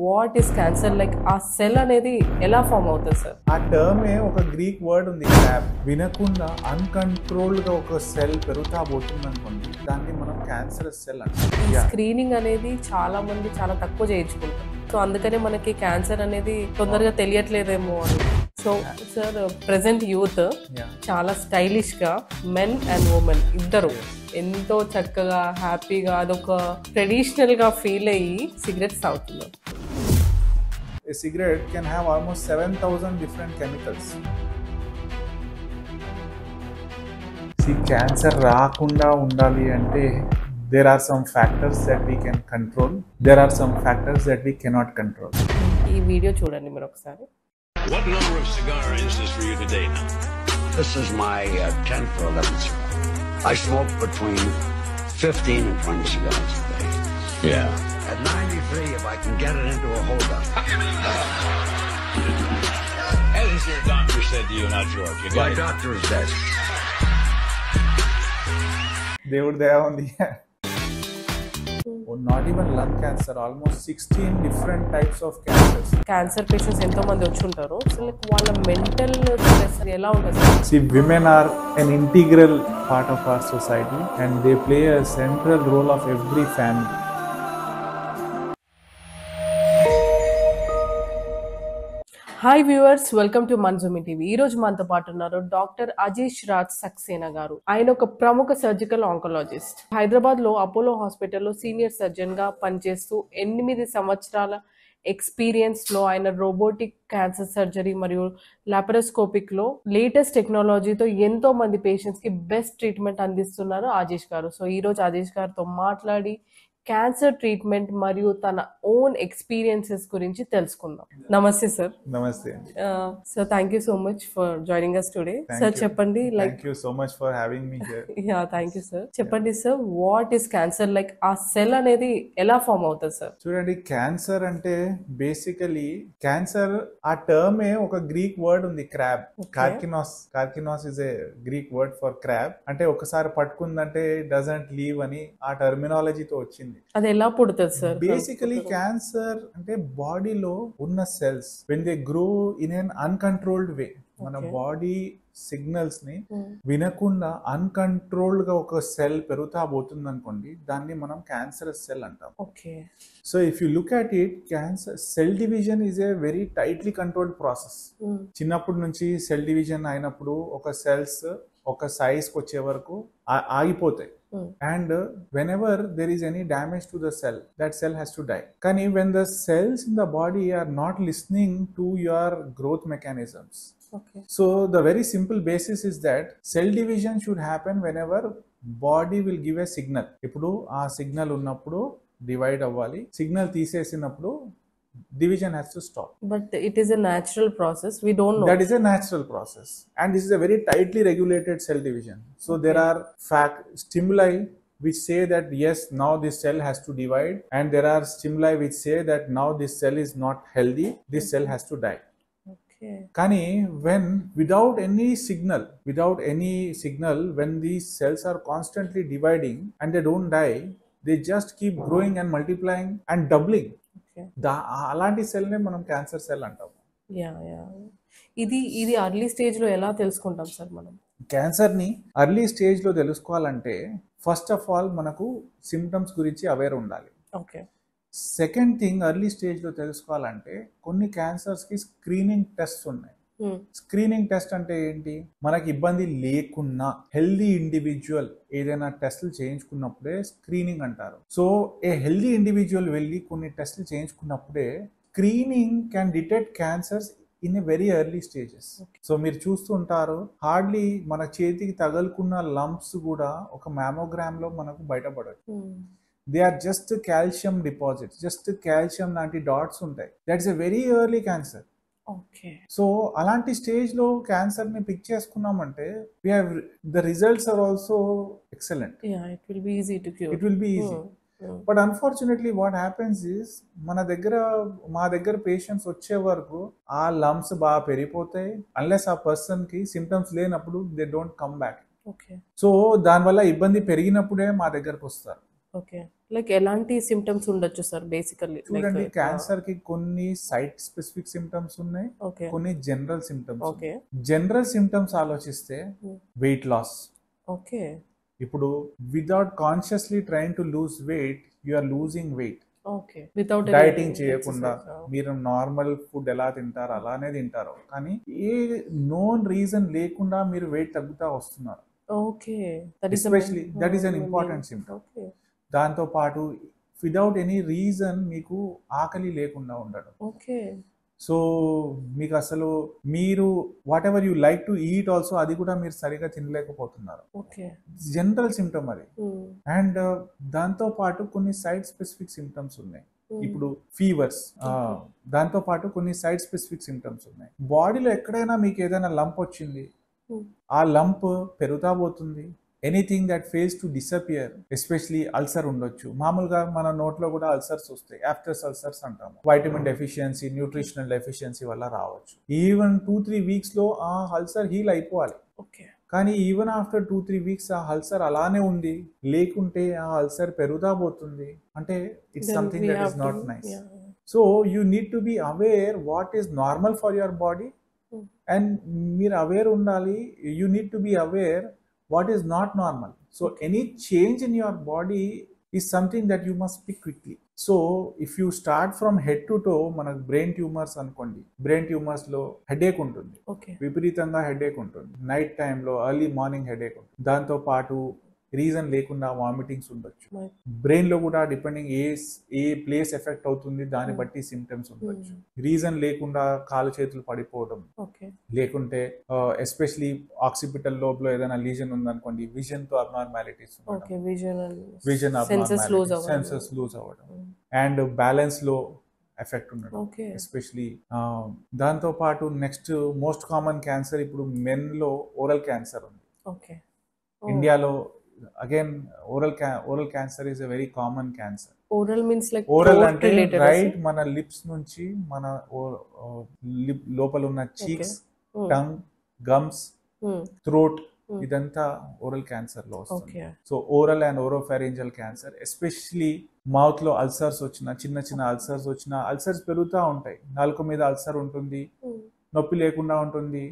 What is cancer, like uh cell అనేది ఎలా form అవుతుంది సార్? ఆ టర్మే ఒక గ్రీక్ వర్డ్ ఉంది, క్రాబ్. వినకుండా అన్కంట్రోల్డ్ గా ఒక సెల్ పెరుగుతా పోతుంది అనుకోండి, దాన్ని మనం క్యాన్సరస్ సెల్ అంటాం. ఈ స్క్రీనింగ్ అనేది చాలా మంది చాలా తక్కువ చేయించుకుంటారు, సో అందుకనే మనకి క్యాన్సర్ అనేది తొందరగా తెలియట్లేదేమో అని. సో సార్, ప్రెసెంట్ యూత్ చాలా స్టైలిష్ గా మెన్ అండ్ ఉమెన్ ఇద్దరు ఎంతో చక్కగా హ్యాపీగా అదొక ట్రెడిషనల్ గా ఫీల్ అయ్యి సిగరెట్స్ తాగుతున్నారు. A cigarette can have almost 7,000 different chemicals. See, cancer రాకుండా ఉండాలి అంటే there are some factors that we can control. There are some factors that we cannot control. ఈ వీడియో చూడండి మీరు ఒకసారి. What number of cigar is this for you today now? This is my 10th or 11th cigar. I smoke between 15 and 20 cigars a day. Yeah. At 93, if I can get it into a holdup. As your doctor said to you, not George. You My got it. doctor is dead. దేవుడి దయ ఉంది. Not even lung cancer, almost 16 different types of cancers. Cancer patients ఎంతో మంది వచ్చి ఉంటారు, so like వాళ్ళ mental stress ఎలా ఉంటుంది? See, women are an integral part of our society and they play a central role of every family. Hi viewers, welcome to మన్జూమి TV. ఈ రోజు మనతో పాటు ఉన్నారు డాక్టర్ అజీష్ రాజ్ సక్సేనా గారు. ఆయన ఒక ప్రముఖ సర్జికల్ ఆంకాలజిస్ట్. హైదరాబాద్ లో అపోలో హాస్పిటల్లో సీనియర్ సర్జన్ గా పనిచేస్తూ 8 సంవత్సరాల ఎక్స్పీరియన్స్ లో ఆయన రోబోటిక్ క్యాన్సర్ సర్జరీ మరియు లాపరోస్కోపిక్ లో లేటెస్ట్ టెక్నాలజీతో ఎంతో మంది పేషెంట్స్ కి బెస్ట్ ట్రీట్మెంట్ అందిస్తున్నారు అజీష్ గారు. సో ఈ రోజు అజీష్ గారితో మాట్లాడి క్యాన్సర్ ట్రీట్మెంట్ మరియు తన ఓన్ ఎక్స్పీరియన్సెస్ గురించి తెలుసుకుందాం. నమస్తే సార్. నమస్తే అండి. Sir, thank you so much for joining us today. Sir చెప్పండి, like Thank you so much for having me here. Yeah thank you sir. చెప్పండి sir, what is cancer, like uh cell అనేది ఎలా form అవుతుంది sir? చూడండి, cancer అంటే basically cancer ఆ టర్మే ఒక గ్రీక్ వర్డ్ ఉంది, crab. Karkinos is a Greek word for crab. అంటే ఒకసారి పట్టుకుందంటే డజంట్ లీవ్ అని ఆ టర్మినాలజీతో వచ్చింది. అది ఎలా పుడుతుంది సార్? బేసికలీ క్యాన్సర్ అంటే బాడీలో ఉన్న cells when they grow in an uncontrolled way, మన బాడీ సిగ్నల్స్ ని వినకుండా అన్కంట్రోల్డ్ గా ఒక సెల్ పెరుగుతా పోతుంది అనుకోండి, దాన్ని మనం క్యాన్సరస్ సెల్ అంటాం. Okay. So if you look at it, cancer cell division is a very tightly controlled process. చిన్నప్పటి నుంచి సెల్ డివిజన్ అయినప్పుడు ఒక సెల్స్ ఒక సైజ్ కి వచ్చే వరకు ఆగిపోతాయి. And whenever there is any damage to the cell, that cell has to die. Kani when the cells in the body are not listening to your growth mechanisms. Okay. So the very simple basis is that cell division should happen whenever body will give a signal. Ippudu aa signal unnappudu divide avvali, signal తీసేసినప్పుడు division has to stop. But it is a natural process, we don't know. That is a natural process, and this is a very tightly regulated cell division. So there are stimuli which say that yes, now this cell has to divide, and there are stimuli which say that now this cell is not healthy, this cell has to die. Okay. Kani when without any signal, when these cells are constantly dividing and they don't die, they just keep growing and multiplying and doubling. అలాంటి cell నే మనం cancer cell అంటాము. ఇది early stage లో ఎలా తెలుసుకుంటాం sir మనం? Cancer ని అర్లీ స్టేజ్ లో తెలుసుకోవాలంటే ఫస్ట్ ఆఫ్ ఆల్ మనకు సిమ్టమ్స్ గురించి అవేర్ ఉండాలి. Okay. Second thing, early stage లో తెలుసుకోవాలంటే కొన్ని క్యాన్సర్స్ కి స్క్రీనింగ్ టెస్ట్ ఉన్నాయి. స్క్రీనింగ్ టెస్ట్ అంటే ఏంటి? మనకి ఇబ్బంది లేకున్నా హెల్దీ ఇండివిజువల్ ఏదైనా టెస్టులు చేయించుకున్నప్పుడే స్క్రీనింగ్ అంటారు. సో ఏ హెల్దీ ఇండివిజువల్ వెళ్ళి కొన్ని టెస్టులు చేయించుకున్నప్పుడే screening can detect cancers in a very early stages. So మీరు చూస్తుంటారు, హార్డ్లీ మన చేతికి తగులుకున్న లంప్స్ కూడా ఒక మ్యామోగ్రామ్ లో మనకు బయటపడచ్చు. They are just calcium deposits, just calcium లాంటి డాట్స్ ఉంటాయి. That's a very early cancer. Okay. So అలాంటి స్టేజ్ లో క్యాన్సర్ ని పిక్ చేసుకున్నామంటే the results are also excellent. Yeah, it will be easy to cure. It will be easy. But unfortunately what happens is మా దగ్గర patients వచ్చే వరకు ఆ lumps బాగా పెరిగిపోతాయి. అన్లెస్ ఆ పర్సన్ కి సిమ్టమ్స్ లేనప్పుడు they don't come back. Okay. So దానివల్ల ఇబ్బంది పెరిగినప్పుడే మా దగ్గరకు వస్తారు. ఓకే. లైక్ ఎలాంటి సిమ్టమ్స్ ఉండొచ్చు సార్ బేసికల్లీ? చూడండి, క్యాన్సర్ కి కొన్ని సైట్ స్పెసిఫిక్ సిమ్టమ్స్ ఉన్నాయి, ఓకే. కొన్ని general symptoms. Okay. General symptoms ఆలోచిస్తే వెయిట్ లాస్. ఓకే. ఇప్పుడు without consciously trying to lose weight, you are losing weight. Okay. Without dieting చేయకుండా మీరు నార్మల్ ఫుడ్ ఎలా తింటారు అలానే తింటారు, కానీ ఏ నోన్ రీజన్ లేకుండా మీరు వెయిట్ తగ్గుతా వస్తున్నారు. Okay. Especially that is an important symptom. Okay. దాంతో పాటు వితౌట్ ఎనీ రీజన్ మీకు ఆకలి లేకుండా ఉండడం. ఓకే. సో మీకు అసలు మీరు what ever you like to eat also అది కూడా మీరు సరిగా తినలేకపోతున్నారు. ఓకే. జనరల్ సిమ్టమ్ అది. అండ్ దాంతో పాటు కొన్ని సైడ్ స్పెసిఫిక్ సిమ్టమ్స్ ఉన్నాయి. ఇప్పుడు ఫీవర్స్, దాంతో పాటు కొన్ని సైడ్ స్పెసిఫిక్ సిమ్టమ్స్ ఉన్నాయి. బాడీలో ఎక్కడైనా మీకు ఏదైనా లంప్ వచ్చింది, ఆ లంప్ పెరుగుతా పోతుంది. Anything that fails to disappear, especially ulcer ఉండొచ్చు. మామూలుగా మన నోట్లో కూడా అల్సర్స్ వస్తాయి, ఆఫ్టర్స్ అల్సర్స్ అంటాము. వైటమిన్ డెఫిషియన్సీ, న్యూట్రిషనల్ డెఫిషియన్సీ వల్ల రావచ్చు. ఈవెన్ 2-3 వీక్స్ లో ఆ అల్సర్ హీల్ అయిపోవాలి. ఓకే. కానీ ఈవెన్ ఆఫ్టర్ 2-3 వీక్స్ ఆ అల్సర్ అలానే ఉంది, లేకుంటే ఆ అల్సర్ పెరుగుతా పోతుంది అంటే it's something that is not nice. So you need to be aware what is normal for your body, and మీరు అవేర్ ఉండాలి. You need to be aware what is not normal. So any change in your body is something that you must pick quickly. So if you start from head to toe, మనకు brain tumours అనుకోండి, brain tumours లో headache ఉంటుంది, విపరీతంగా headache ఉంటుంది. Night టైంలో early morning headache ఉంటుంది. దాంతో పాటు రీజన్ లేకుండా వామిటింగ్స్ ఉండొచ్చు. బ్రెయిన్ లో కూడా డిపెండింగ్ ఏ ప్లేస్ ఎఫెక్ట్ అవుతుంది దాన్ని బట్టి సిమ్టమ్స్ ఉండొచ్చు. రీజన్ లేకుండా కాలు చేతులు పడిపోవడం, లేకుంటే ఎస్పెషలీ ఆక్సిపిటల్ లోబ్ లో ఏదైనా లీజన్ ఉందనుకోండి, విజన్ తో అబ్నార్మాలిటీస్, విజన్ సెన్సెస్ లూజ్ అవ్వడం, అండ్ బ్యాలెన్స్ లో ఎఫెక్ట్ ఉండడం ఎస్పెషలీ. దాంతో పాటు నెక్స్ట్ మోస్ట్ కామన్ క్యాన్సర్ ఇప్పుడు మెన్ లో ఓరల్ క్యాన్సర్ ఉంది. ఇండియాలో again oral cancer is a very common cancer. Oral అంటే రైట్ మన లిప్స్ నుంచి మన లోపల ఉన్న చీక్స్, టంగ్, గమ్స్, థ్రోట్, ఇదంతా ఓరల్ క్యాన్సర్ లో వస్తుంది. So oral and oropharyngeal cancer, especially mouth లో అల్సర్స్ వచ్చిన, చిన్న చిన్న అల్సర్స్ వచ్చిన, అల్సర్స్ పెరుగుతూ ఉంటాయి. నాలుక మీద అల్సర్ ఉంటుంది, నొప్పి లేకుండా ఉంటుంది.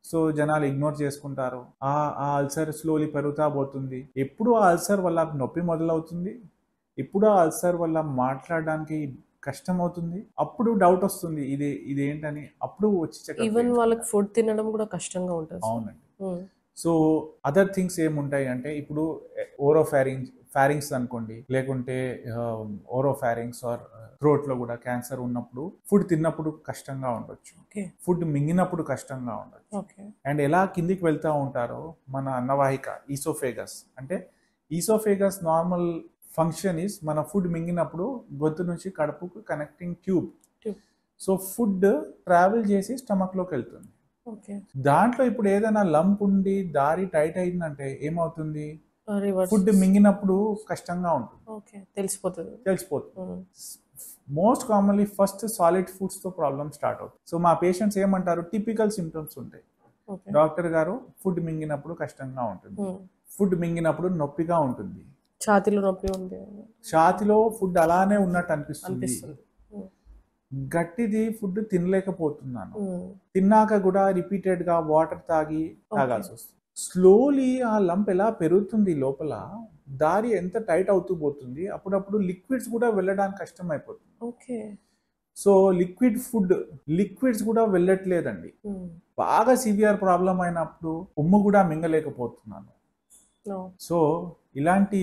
సో జనాలు ఇగ్నోర్ చేసుకుంటారు. ఆ అల్సర్ స్లోలీ పెరుగుతా పోతుంది. ఎప్పుడు ఆ అల్సర్ వల్ల నొప్పి మొదలవుతుంది, ఎప్పుడు ఆ అల్సర్ వల్ల మాట్లాడడానికి కష్టం అవుతుంది, అప్పుడు డౌట్ వస్తుంది ఇదేంటని. అప్పుడు వచ్చి ఈవెన్ వాళ్ళకి ఫుడ్ తినడం కూడా కష్టంగా ఉంటుంది. అవునండి. సో అదర్ థింగ్స్ ఏముంటాయి అంటే ఇప్పుడు ఫారింగ్స్ అనుకోండి, లేకుంటే ఓరోఫారింగ్స్ ఆర్ థ్రోట్ లో కూడా క్యాన్సర్ ఉన్నప్పుడు ఫుడ్ తిన్నప్పుడు కష్టంగా ఉండొచ్చు, ఫుడ్ మింగినప్పుడు కష్టంగా ఉండొచ్చు. అండ్ ఎలా కిందికి వెళ్తా ఉంటారో మన అన్నవాహిక, ఈసోఫేగస్ అంటే ఈసోఫేగస్ నార్మల్ ఫంక్షన్ ఇస్ మన ఫుడ్ మింగినప్పుడు గొంతు నుంచి కడుపుకు connecting tube. So food travel చేసి స్టమక్ లోకి వెళ్తుంది. దాంట్లో ఇప్పుడు ఏదైనా లంప్ ఉండి దారి టైట్ అయిందంటే ఏమవుతుంది, ఫుడ్ మింగినప్పుడు కష్టంగా ఉంటుంది, తెలిసిపోతుంది. Most commonly first solid foods తో ప్రాబ్లమ్ స్టార్ట్ అవుతుంది. సో మా పేషెంట్స్ ఏమంటారు, టిపికల్ సిమ్టమ్స్ ఉంటాయి, డాక్టర్ గారు ఫుడ్ మింగినప్పుడు కష్టంగా ఉంటుంది, ఫుడ్ మింగినప్పుడు నొప్పిగా ఉంటుంది, ఛాతీలో నొప్పి ఉంది, ఛాతీలో ఫుడ్ అలానే ఉన్నట్టు అనిపిస్తుంది, గట్టిది ఫుడ్ తినలేకపోతున్నాను, తిన్నాక కూడా రిపీటెడ్ గా వాటర్ తాగాల్సి వస్తుంది. స్లోలీ ఆ లంప్ ఎలా పెరుగుతుంది, లోపల దారి ఎంత టైట్ అవుతూ పోతుంది, అప్పుడప్పుడు లిక్విడ్స్ కూడా వెళ్ళడానికి కష్టం అయిపోతుంది. సో లిక్విడ్స్ కూడా వెళ్ళట్లేదండి. బాగా సివియర్ ప్రాబ్లం అయినప్పుడు ఉమ్ము కూడా మింగలేకపోతున్నాను. సో ఇలాంటి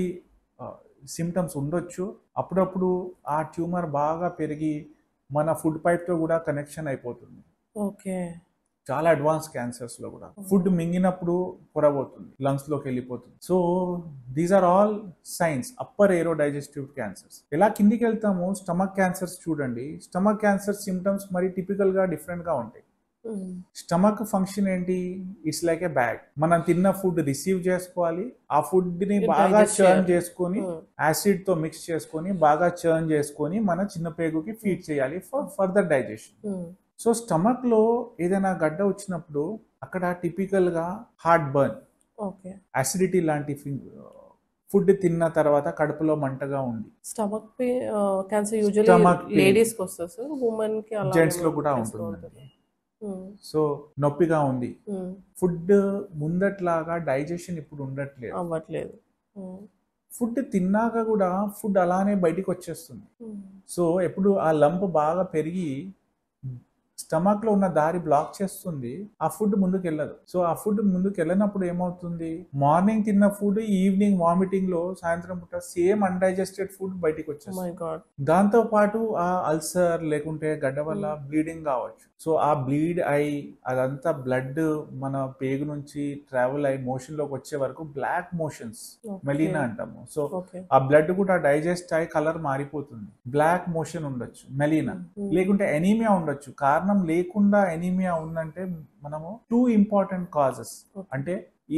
సిమ్టమ్స్ ఉండొచ్చు. అప్పుడప్పుడు ఆ ట్యూమర్ బాగా పెరిగి మన ఫుడ్ పైప్ తో కూడా కనెక్షన్ అయిపోతుంది. చాలా అడ్వాన్స్ క్యాన్సర్స్ లో కూడా ఫుడ్ మింగినప్పుడు పొరబోతుంది, లంగ్స్ లోకి వెళ్ళిపోతుంది. So these are all signs upper aerodigestive cancers. ఎలా కిందికి వెళ్తాము, స్టమక్ క్యాన్సర్స్ చూడండి. స్టమక్ క్యాన్సర్ సిమ్టమ్స్ మరి టిపికల్ గా డిఫరెంట్ గా ఉంటాయి. స్టమక్ ఫంక్షన్ ఏంటి, ఇట్స్ లైక్ ఏ బ్యాగ్. మనం తిన్న ఫుడ్ రిసీవ్ చేసుకోవాలి, ఆ ఫుడ్ ని బాగా చర్న్ చేసుకొని యాసిడ్ తో మిక్స్ చేసుకొని బాగా చర్న్ చేసుకొని మన చిన్న పేగుకి ఫీడ్ చేయాలి for further digestion. So stomach లో ఏదైనా గడ్డ వచ్చినప్పుడు అక్కడ టిపికల్ గా హార్ట్ బర్న్, అసిడిటీ లాంటి ఫుడ్ తిన్న తర్వాత కడుపులో మంటగా ఉంది. Stomach cancer usually Stomach pain. Ladies కి వస్తుంది సార్, ఉమెన్ కి అలా జెంట్స్ లో కూడా ఉంటుందండి. సో నొప్పిగా ఉంది. ఫుడ్ ముందట్లాగా డైజెషన్ ఇప్పుడు ఉండట్లేదు. అవ్వట్లేదు. ఫుడ్ తిన్నాక కూడా ఫుడ్ అలానే బయటికి వచ్చేస్తుంది. సో ఎప్పుడు ఆ లంప్ బాగా పెరిగి స్టమక్ లో ఉన్న దారి బ్లాక్ చేస్తుంది, ఆ ఫుడ్ ముందుకు వెళ్ళదు. సో ఆ ఫుడ్ ముందుకు వెళ్ళినప్పుడు ఏమవుతుంది, మార్నింగ్ తిన్న ఫుడ్ ఈవినింగ్ వామిటింగ్ లో, సాయంత్రం పూట సేమ్ అన్డైజెస్టెడ్ ఫుడ్ బయటికి వచ్చేస్తుంది. దాంతో పాటు ఆ అల్సర్ లేకుంటే గడ్డ వల్ల బ్లీడింగ్ కావచ్చు. సో ఆ బ్లీడ్ అయి అదంతా బ్లడ్ మన పేగు నుంచి ట్రావెల్ అయి మోషన్ లోకి వచ్చే వరకు బ్లాక్ మోషన్స్, మెలీనా అంటాము. సో ఆ బ్లడ్ కూడా డైజెస్ట్ అయి కలర్ మారిపోతుంది, బ్లాక్ మోషన్ ఉండొచ్చు, మెలీనా. లేకుంటే ఎనీమియా ఉండొచ్చు. కారణం లేకుండా ఎనీమియా ఉందంటే మనము 2 ఇంపార్టెంట్ కాజెస్, అంటే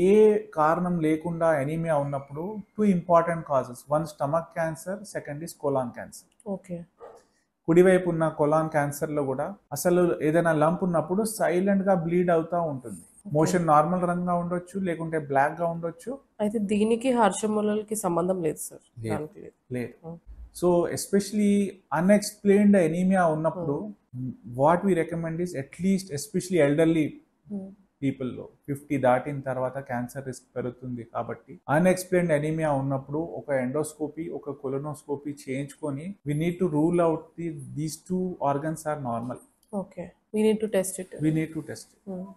ఏ కారణం లేకుండా ఎనీమియా ఉన్నప్పుడు 2 important causes. 1 stomach cancer, second is colon cancer. Okay. కుడివైపు ఉన్న కొలాన్ క్యాన్సర్ లో కూడా అసలు ఏదైనా లంప్ ఉన్నప్పుడు సైలెంట్ గా బ్లీడ్ అవుతా ఉంటుంది. మోషన్ నార్మల్ రంగా ఉండొచ్చు, లేకుంటే బ్లాక్ గా ఉండొచ్చు. అయితే దీనికి హార్మోనల్కి సంబంధం లేదు సార్? లేదు. సో ఎస్పెషలీ అన్ఎక్స్ప్లెయిన్డ్ ఎనీమియా ఉన్నప్పుడు what we recommend is at least, especially elderly people లో 50 దాటిన తర్వాత క్యాన్సర్ రిస్క్ పెరుగుతుంది కాబట్టి అన్ఎక్స్ప్లెయిన్డ్ ఎనీమియా ఉన్నప్పుడు ఒక ఎండోస్కోపీ, ఒక కొలోనోస్కోపీ చేయించుకొని we need to rule out these 2 organs are normal. Okay, we need to test it.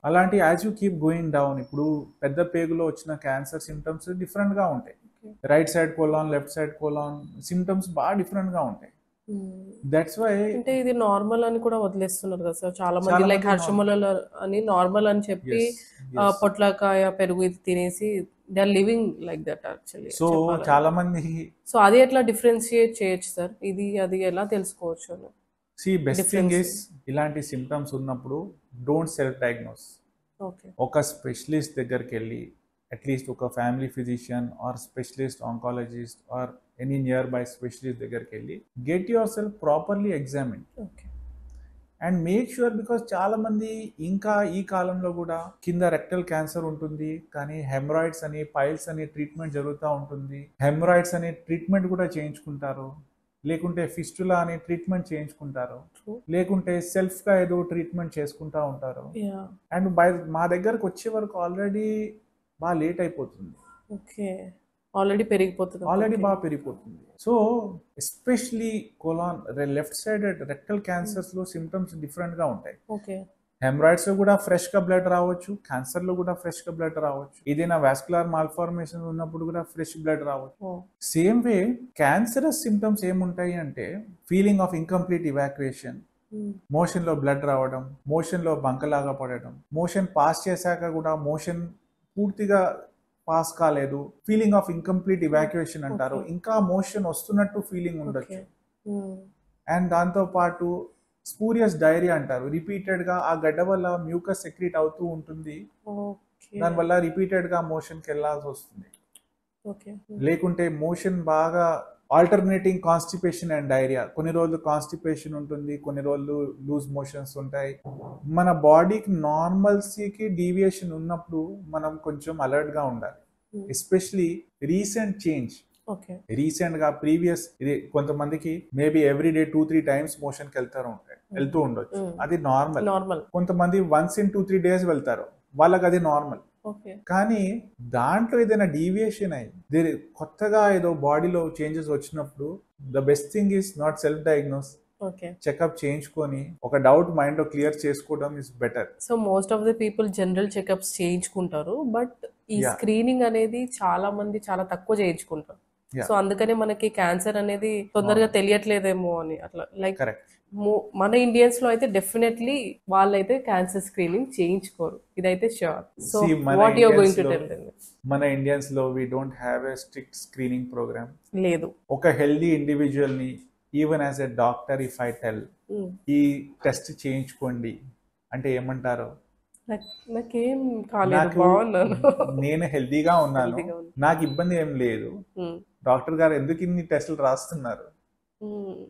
అలాంటి as you keep going down, ఇప్పుడు పెద్ద పేగులో వచ్చిన క్యాన్సర్ సిమ్టమ్స్ డిఫరెంట్ గా ఉంటాయి. Right side colon, left side colon symptoms బాగా different గా ఉంటాయి. దట్స్ వై అంటే ఇది నార్మల్ అని కూడా వదిలేస్తున్నారు కదా సార్ చాలా మంది, లైక్ హర్షముల అని నార్మల్ అని చెప్పి పొట్లకాయ పెరుగు ఇది తినేసి they are living like that actually. So చాలా మంది, సో అది ఎట్లా డిఫరెన్షియేట్ చేయొచ్చు సార్? ఇది అది ఎలా తెలుసుకోవచ్చు? బెస్ట్ థింగ్ ఇస్ ఇలాంటి సిమ్టమ్స్ ఉన్నప్పుడు డోంట్ సెల్ఫ్ డయాగ్నోస్. ఒక స్పెషలిస్ట్ దగ్గరికి వెళ్ళి, అట్లీస్ట్ ఒక family physician are specialist oncologist or any near by specialist దగ్గరికి వెళ్ళి get your self properly examine and make sure. Because చాలా మంది ఇంకా ఈ కాలంలో కూడా కింద రెక్టల్ క్యాన్సర్ ఉంటుంది, కానీ హెమరాయిడ్స్ అని, పైల్స్ అని ట్రీట్మెంట్ జరుగుతూ ఉంటుంది. హెమరాయిడ్స్ అనే ట్రీట్మెంట్ కూడా చేయించుకుంటారు, లేకుంటే ఫిస్టులా అనే ట్రీట్మెంట్ చేయించుకుంటారు, లేకుంటే సెల్ఫ్ గా ఏదో ట్రీట్మెంట్ చేసుకుంటా ఉంటారు. అండ్ మా దగ్గరకు వచ్చే వరకు ఆల్రెడీ బాగా లేట్ అయిపోతుంది, ఆల్రెడీ బాగా పెరిగిపోతుంది. So especially colon, left side rectal cancers లో సిమ్టమ్స్ డిఫరెంట్ గా ఉంటాయి. హెమరాయిడ్స్ లో కూడా ఫ్రెష్ గా బ్లడ్ రావచ్చు, క్యాన్సర్ లో కూడా ఫ్రెష్ గా బ్లడ్ రావచ్చు, ఏదైనా వాస్కులర్ మాల్ఫార్మేషన్ ఉన్నప్పుడు కూడా ఫ్రెష్ బ్లడ్ రావచ్చు. సేమ్ వే క్యాన్సరస్ సిమ్టమ్స్ ఏముంటాయి అంటే feeling of incomplete evacuation, motion లో బ్లడ్ రావడం, మోషన్ లో బంకలాగా పడడం, మోషన్ పాస్ చేశాక కూడా మోషన్ పూర్తిగా పాస్ కాలేదు, ఫీలింగ్ ఆఫ్ ఇన్కంప్లీట్ ఇవాక్యుయేషన్ అంటారు, ఇంకా మోషన్ వస్తున్నట్టు ఫీలింగ్ ఉండొచ్చు. అండ్ దాంతో పాటు స్పూరియస్ డైరియా అంటారు, రిపీటెడ్ గా ఆ గడ్డ వల్ల మ్యూకస్ సెక్రీట్ అవుతూ ఉంటుంది, దానివల్ల రిపీటెడ్ గా మోషన్ కి వెళ్లాల్సి వస్తుంది. లేకుంటే మోషన్ బాగా ఆల్టర్నేటింగ్ కాన్స్టిపేషన్ అండ్ డైరియా, కొన్ని రోజులు కాన్స్టిపేషన్ ఉంటుంది, కొన్ని రోజులు లూజ్ మోషన్స్ ఉంటాయి. మన బాడీకి నార్మల్సీకి డీవియేషన్ ఉన్నప్పుడు మనం కొంచెం అలర్ట్ గా ఉండాలి. ఎస్పెషలీ రీసెంట్ చేంజ్, రీసెంట్ గా ప్రీవియస్ కొంతమందికి maybe every day 2-3 times motion కి వెళ్తూ ఉండొచ్చు, అది నార్మల్. కొంతమంది వన్స్ ఇన్ 2-3 డేస్ వెళ్తారు, వాళ్ళకి అది నార్మల్. కానీ దాంట్లో ఏదైనా డీవియేషన్ అయ్యి కొత్తగా ఏదో బాడీలో చేంజెస్ వచ్చినప్పుడు the best thing is not self diagnose, checkup చేయించుకొని ఒక డౌట్ మైండ్ లో క్లియర్ చేసుకోవడం is better. So most of the people general checkups చేయించుకుంటారు, బట్ ఈ స్క్రీనింగ్ అనేది చాలా మంది చాలా తక్కువ చేయించుకుంటారు. సో అందుకనే మనకి క్యాన్సర్ అనేది తొందరగా తెలియట్లేదేమో అని అట్లా. లైక్ మన ఇండియన్స్ లో అయితే డెఫినెట్లీ వాళ్ళైతే క్యాన్సర్ స్క్రీనింగ్ చేయించుకోరు, ఇదైతే sure. So what you are going to tell them? మన ఇండియన్స్ లో we don't have a strict screening programme. లేదు. ఒక హెల్దీ ఇండివిజువల్ ని even as a doctor if I tell ఈ టెస్ట్ చేయించుకోండి అంటే ఏమంటారు? నాకేం కాలేదు, బాగున్నాను, నేను హెల్దీగా ఉన్నాను, నాకు ఇబ్బంది ఏం లేదు, డాక్టర్ గారు ఎందుకు ఇన్ని టెస్టులు రాస్తున్నారు,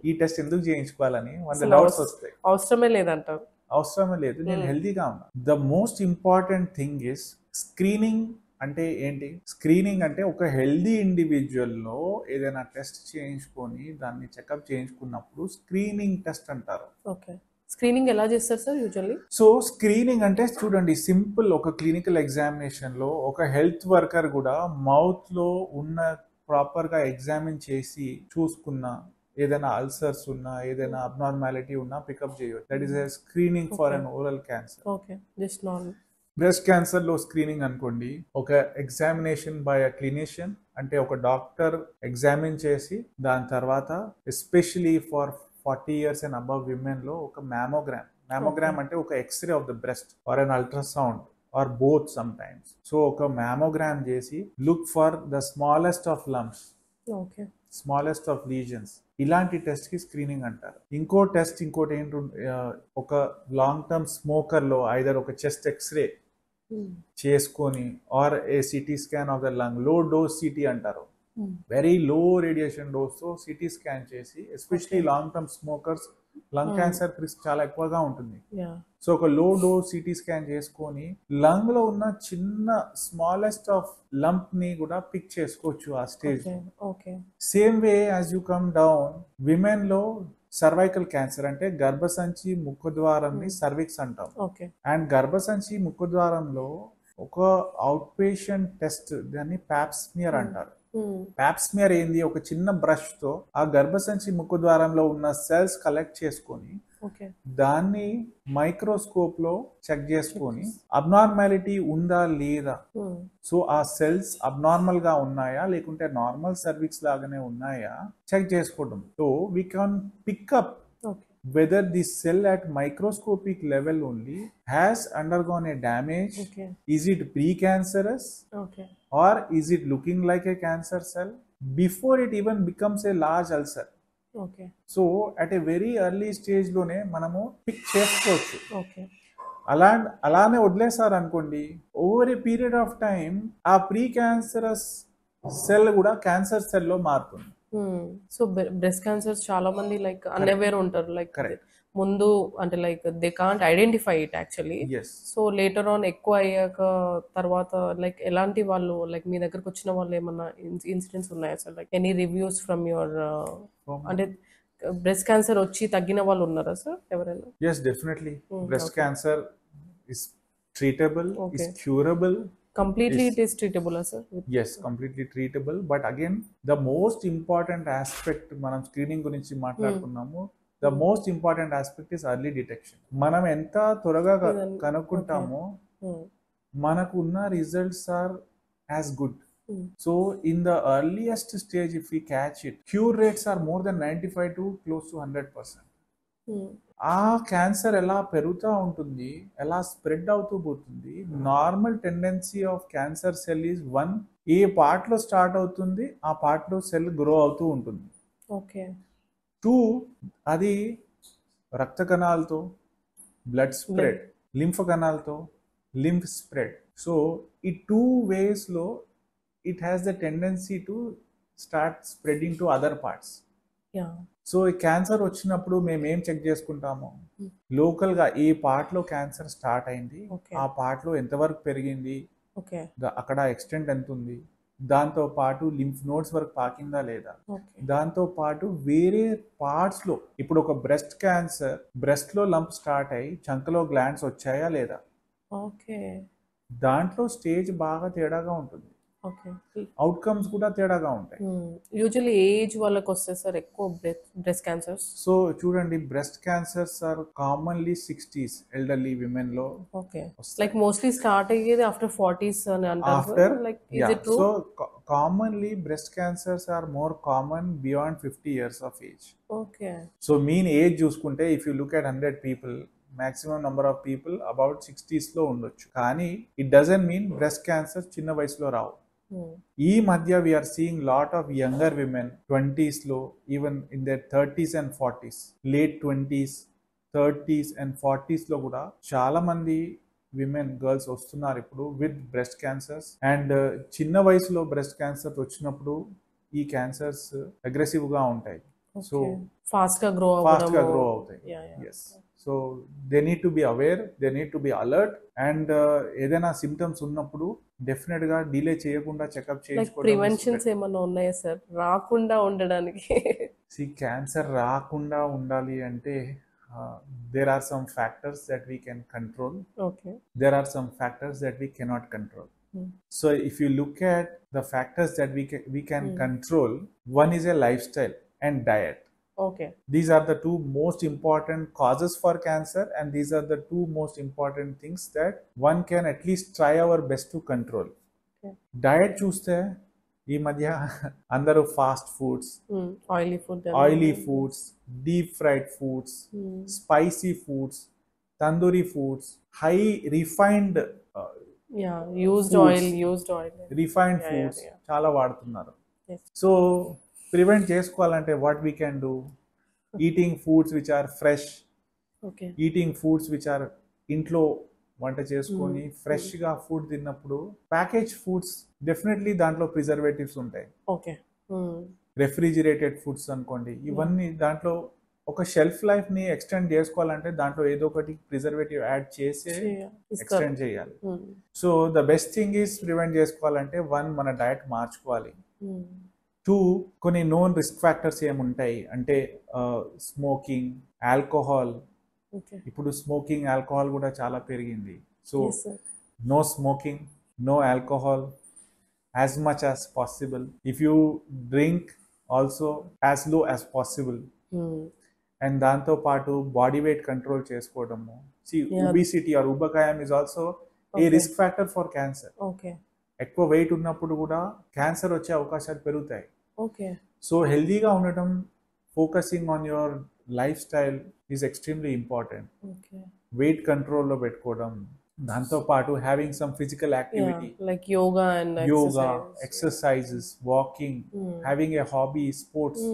ఈ టెస్ట్ ఎందుకు చేయించుకోవాలని 100 డౌట్స్ వస్తాయి. అవసరమే లేదంటారు. అవసరమే లేదు, నేను హెల్దీగా ఉన్నా. The most important thing is screening అంటే ఏంటి? స్క్రీనింగ్ అంటే ఒక హెల్దీ ఇండివిజువల్లో ఏదైనా టెస్ట్ చేయించుకొని దాన్ని చెకప్ చేయించుకున్నప్పుడు స్క్రీనింగ్ టెస్ట్ అంటారు. ఓకే. స్క్రీనింగ్ ఎలా చేస్తారు సార్ యూజువల్లీ? సో స్క్రీనింగ్ అంటే చూడండి, సింపుల్. ఒక క్లినికల్ ఎగ్జామినేషన్లో ఒక హెల్త్ వర్కర్ కూడా మౌత్లో ఉన్న ప్రాపర్గా ఎగ్జామిన్ చేసి చూసుకున్న ఏదైనా అల్సర్స్ ఉన్నా, ఏదైనా అబ్నార్మాలిటీ ఉన్నా పికప్ చేయవచ్చు. That is a screening for an oral cancer. Okay. Just normal. Breast క్యాన్సర్లో స్క్రీనింగ్ అనుకోండి, ఒక ఎగ్జామినేషన్ బై అ క్లినిషియన్, అంటే ఒక డాక్టర్ ఎగ్జామిన్ చేసి దాని తర్వాత especially for 40 years and above విమెన్లో ఒక మ్యామోగ్రామ్ అంటే ఒక x-ray of the breast or an ultrasound or both sometimes. So ఒక మ్యామోగ్రామ్ చేసి look for the smallest of lumps, okay, smallest of lesions. ఇలాంటి టెస్ట్ కి స్క్రీనింగ్ అంటారు. ఇంకోటి ఏంటి, ఒక లాంగ్ టర్మ్ స్మోకర్ లో ఐదర్ ఒక చెస్ట్ ఎక్స్రే చేసుకొని or a CT scan of the lung, low dose CT అంటారు, వెరీ లో రేడియేషన్ డోస్ తో సిటీ స్కాన్ చేసి, especially long term smokers lung cancer risk చాలా ఎక్కువగా ఉంటుంది. సో ఒక లో డోస్ సిటీ స్కాన్ చేసుకొని లంగ్ లో ఉన్న చిన్న స్మాలెస్ట్ ఆఫ్ లంప్ ని కూడా పిక్ చేసుకోవచ్చు ఆ stage. Same way as you come down, women లో సర్వైకల్ క్యాన్సర్ అంటే గర్భసంచి ముఖద్వారంని సర్విక్స్ అంటాం. అండ్ గర్భసంచి ముఖద్వారంలో ఒక అవుట్ పేషెంట్ టెస్ట్, దాన్ని ప్యాప్స్మియర్ అంటారు. ప్యాప్స్మియర్ ఏంది, ఒక చిన్న బ్రష్ తో ఆ గర్భసంచి ముఖద్వారంలో ఉన్న సెల్స్ కలెక్ట్ చేసుకొని దాన్ని మైక్రోస్కోప్ లో చెక్ చేసుకొని అబ్నార్మాలిటీ ఉందా లేదా, సో ఆ సెల్స్ అబ్నార్మల్ గా ఉన్నాయా లేకుంటే నార్మల్ సర్విక్స్ లాగానే ఉన్నాయా చెక్ చేసుకోవడం. So we can pick up whether the cell at microscopic level only has undergone a damage, is it precancerous, or is it looking like a cancer cell before it even becomes a large ulcer. So at a very early stage lone manamu pick chesukochu. అలానే వదిలేసారు అనుకోండి, over a period of time ఆ pre cancerous cell కూడా cancer cell లో మారుతుంది. So breast cancer చాలా మంది like unaware ఉంటారు, లైక్ ముందు అంటే like they can't identify it actually. So later on ఎక్కువ అయ్యాక తర్వాత లైక్ ఎలాంటి వాళ్ళు లైక్ మీ దగ్గరకు వచ్చిన వాళ్ళు ఏమన్నా ఇన్సిడెంట్స్ ఉన్నాయా sir? Like any reviews from your, అంటే బ్రెస్ట్ క్యాన్సర్ వచ్చి తగ్గిన వాళ్ళు ఉన్నారా సార్ ఎవరైనా? yes definitely breast cancer is treatable, is curable. Completely it is treatable, sir? Yes, completely treatable. But again, the most important aspect, మనం screening గురించి మాట్లాడుకున్నాము, the most important aspect is early detection. మనం ఎంత త్వరగా కనుక్కుంటామో మనకు ఉన్న results are as good. So in the earliest stage, if we catch it, cure rates are more than 95 to close to 100%. ఆ క్యాన్సర్ ఎలా పెరుగుతూ ఉంటుంది, ఎలా స్ప్రెడ్ అవుతూ పోతుంది. Normal tendency of cancer cell is 1, A part లో start అవుతుంది ఆ పార్ట్ లో సెల్ గ్రో అవుతూ ఉంటుంది. 2, అది రక్త కణాలతో బ్లడ్ స్ప్రెడ్, లింఫ్ కణాలతో లింఫ్ స్ప్రెడ్. సో ఈ 2 ways లో it has the tendency to start spreading to other parts. So ఈ క్యాన్సర్ వచ్చినప్పుడు మేము ఏం చెక్ చేసుకుంటాము, లోకల్ గా ఏ పార్ట్ లో క్యాన్సర్ స్టార్ట్ అయింది, ఆ పార్ట్ లో ఎంతవరకు పెరిగింది, అక్కడ ఎక్స్టెంట్ ఎంత ఉంది, దాంతో పాటు లింఫ్ నోడ్స్ వరకు పాకిందా లేదా, దాంతో పాటు వేరే పార్ట్స్ లో, ఇప్పుడు ఒక బ్రెస్ట్ క్యాన్సర్ బ్రెస్ట్ లో లంప్ స్టార్ట్ అయ్యి చంకలో గ్లాండ్స్ వచ్చాయా లేదా, దాంట్లో స్టేజ్ బాగా తేడాగా ఉంటుంది. అవుట్కమ్స్ కూడా తేడాగా ఉంటాయి. యూజువల్లీ ఏజ్ వాళ్ళకి వస్తాయి సార్ ఎక్కువ బ్రెస్ట్ క్యాన్సర్స్? సో చూడండి, breast cancers are commonly 60s elderly women లో. లైక్ మోస్ట్లీ స్టార్ట్ అయ్యేది ఆఫ్టర్ 40s అని అంటారు. Like is it true? So commonly breast cancers are more common beyond 50 years of age. So mean age చూసుకుంటే if you look at 100 people, maximum number of people about 60s లో ఉండొచ్చు. కానీ it doesn't mean breast cancer చిన్న వయసులో రావు. ఈ మధ్య we are seeing lot of younger women 20s లో, even in their 30s and 40s, late 20s, 30s and 40s లో కూడా చాలా మంది విమెన్ గర్ల్స్ వస్తున్నారు ఇప్పుడు విత్ బ్రెస్ట్ క్యాన్సర్స్. అండ్ చిన్న వయసులో బ్రెస్ట్ క్యాన్సర్ వచ్చినప్పుడు ఈ క్యాన్సర్స్ అగ్రెసివ్ గా ఉంటాయి. సో ఫాస్ట్ గా గ్రో అవుతాయి. So they need to be aware, they need to be alert, and ఏదైనా సిమ్టమ్స్ ఉన్నప్పుడు డెఫినెట్ గా డిలే చేయకుండా చెకప్ లైక్ చేయించుకోవడం. ప్రివెన్షన్స్ ఏమైనా ఉన్నాయా సార్ రాకుండా ఉండడానికి? క్యాన్సర్ రాకుండా ఉండాలి అంటే there are some factors that we can control, okay. there are some factors that we cannot control. So if you look at the factors that we can control, one is a lifestyle and diet. Okay. These are the two most important causes for cancer, and these are the two most important things that one can at least try our best to control. Okay. Diet చూస్తే ఈ మధ్య అందరూ fast foods, oily foods, deep fried foods, spicy foods, tandoori foods, high refined refined foods చాలా వాడుతున్నారు. So prevent చేసుకోవాలంటే what we can do, eating foods which are fresh, eating foods which are ఇంట్లో వంట చేసుకొని ఫ్రెష్ గా ఫుడ్ తిన్నప్పుడు. Package foods definitely దాంట్లో preservatives ఉంటాయి. రెఫ్రిజిరేటెడ్ ఫుడ్స్ అనుకోండి, ఇవన్నీ దాంట్లో ఒక షెల్ఫ్ లైఫ్ ని ఎక్స్టెండ్ చేసుకోవాలంటే దాంట్లో ఏదో ఒకటి ప్రిజర్వేటివ్ యాడ్ చేసి ఎక్స్టెండ్ చేయాలి. So the best thing is prevent చేసుకోవాలంటే వన్, మన డయట్ మార్చుకోవాలి. టూ, కొన్ని నోన్ రిస్క్ ఫ్యాక్టర్స్ ఏముంటాయి అంటే స్మోకింగ్, ఆల్కహాల్. ఇప్పుడు స్మోకింగ్, ఆల్కహాల్ కూడా చాలా పెరిగింది. So no smoking, no alcohol as much as possible. If you drink also as low as possible. And దాంతో పాటు బాడీ వెయిట్ కంట్రోల్ చేసుకోవడము. obesity or ubakayam is also a risk factor for cancer. ఎక్కువ weight ఉన్నప్పుడు కూడా క్యాన్సర్ వచ్చే అవకాశాలు పెరుగుతాయి. సో హెల్దీగా ఉండటం, focusing on your lifestyle is extremely important. Weight కంట్రోల్లో పెట్టుకోవడం, దాంతో పాటు having some physical activity like yoga, exercises, walking, having a hobby, sports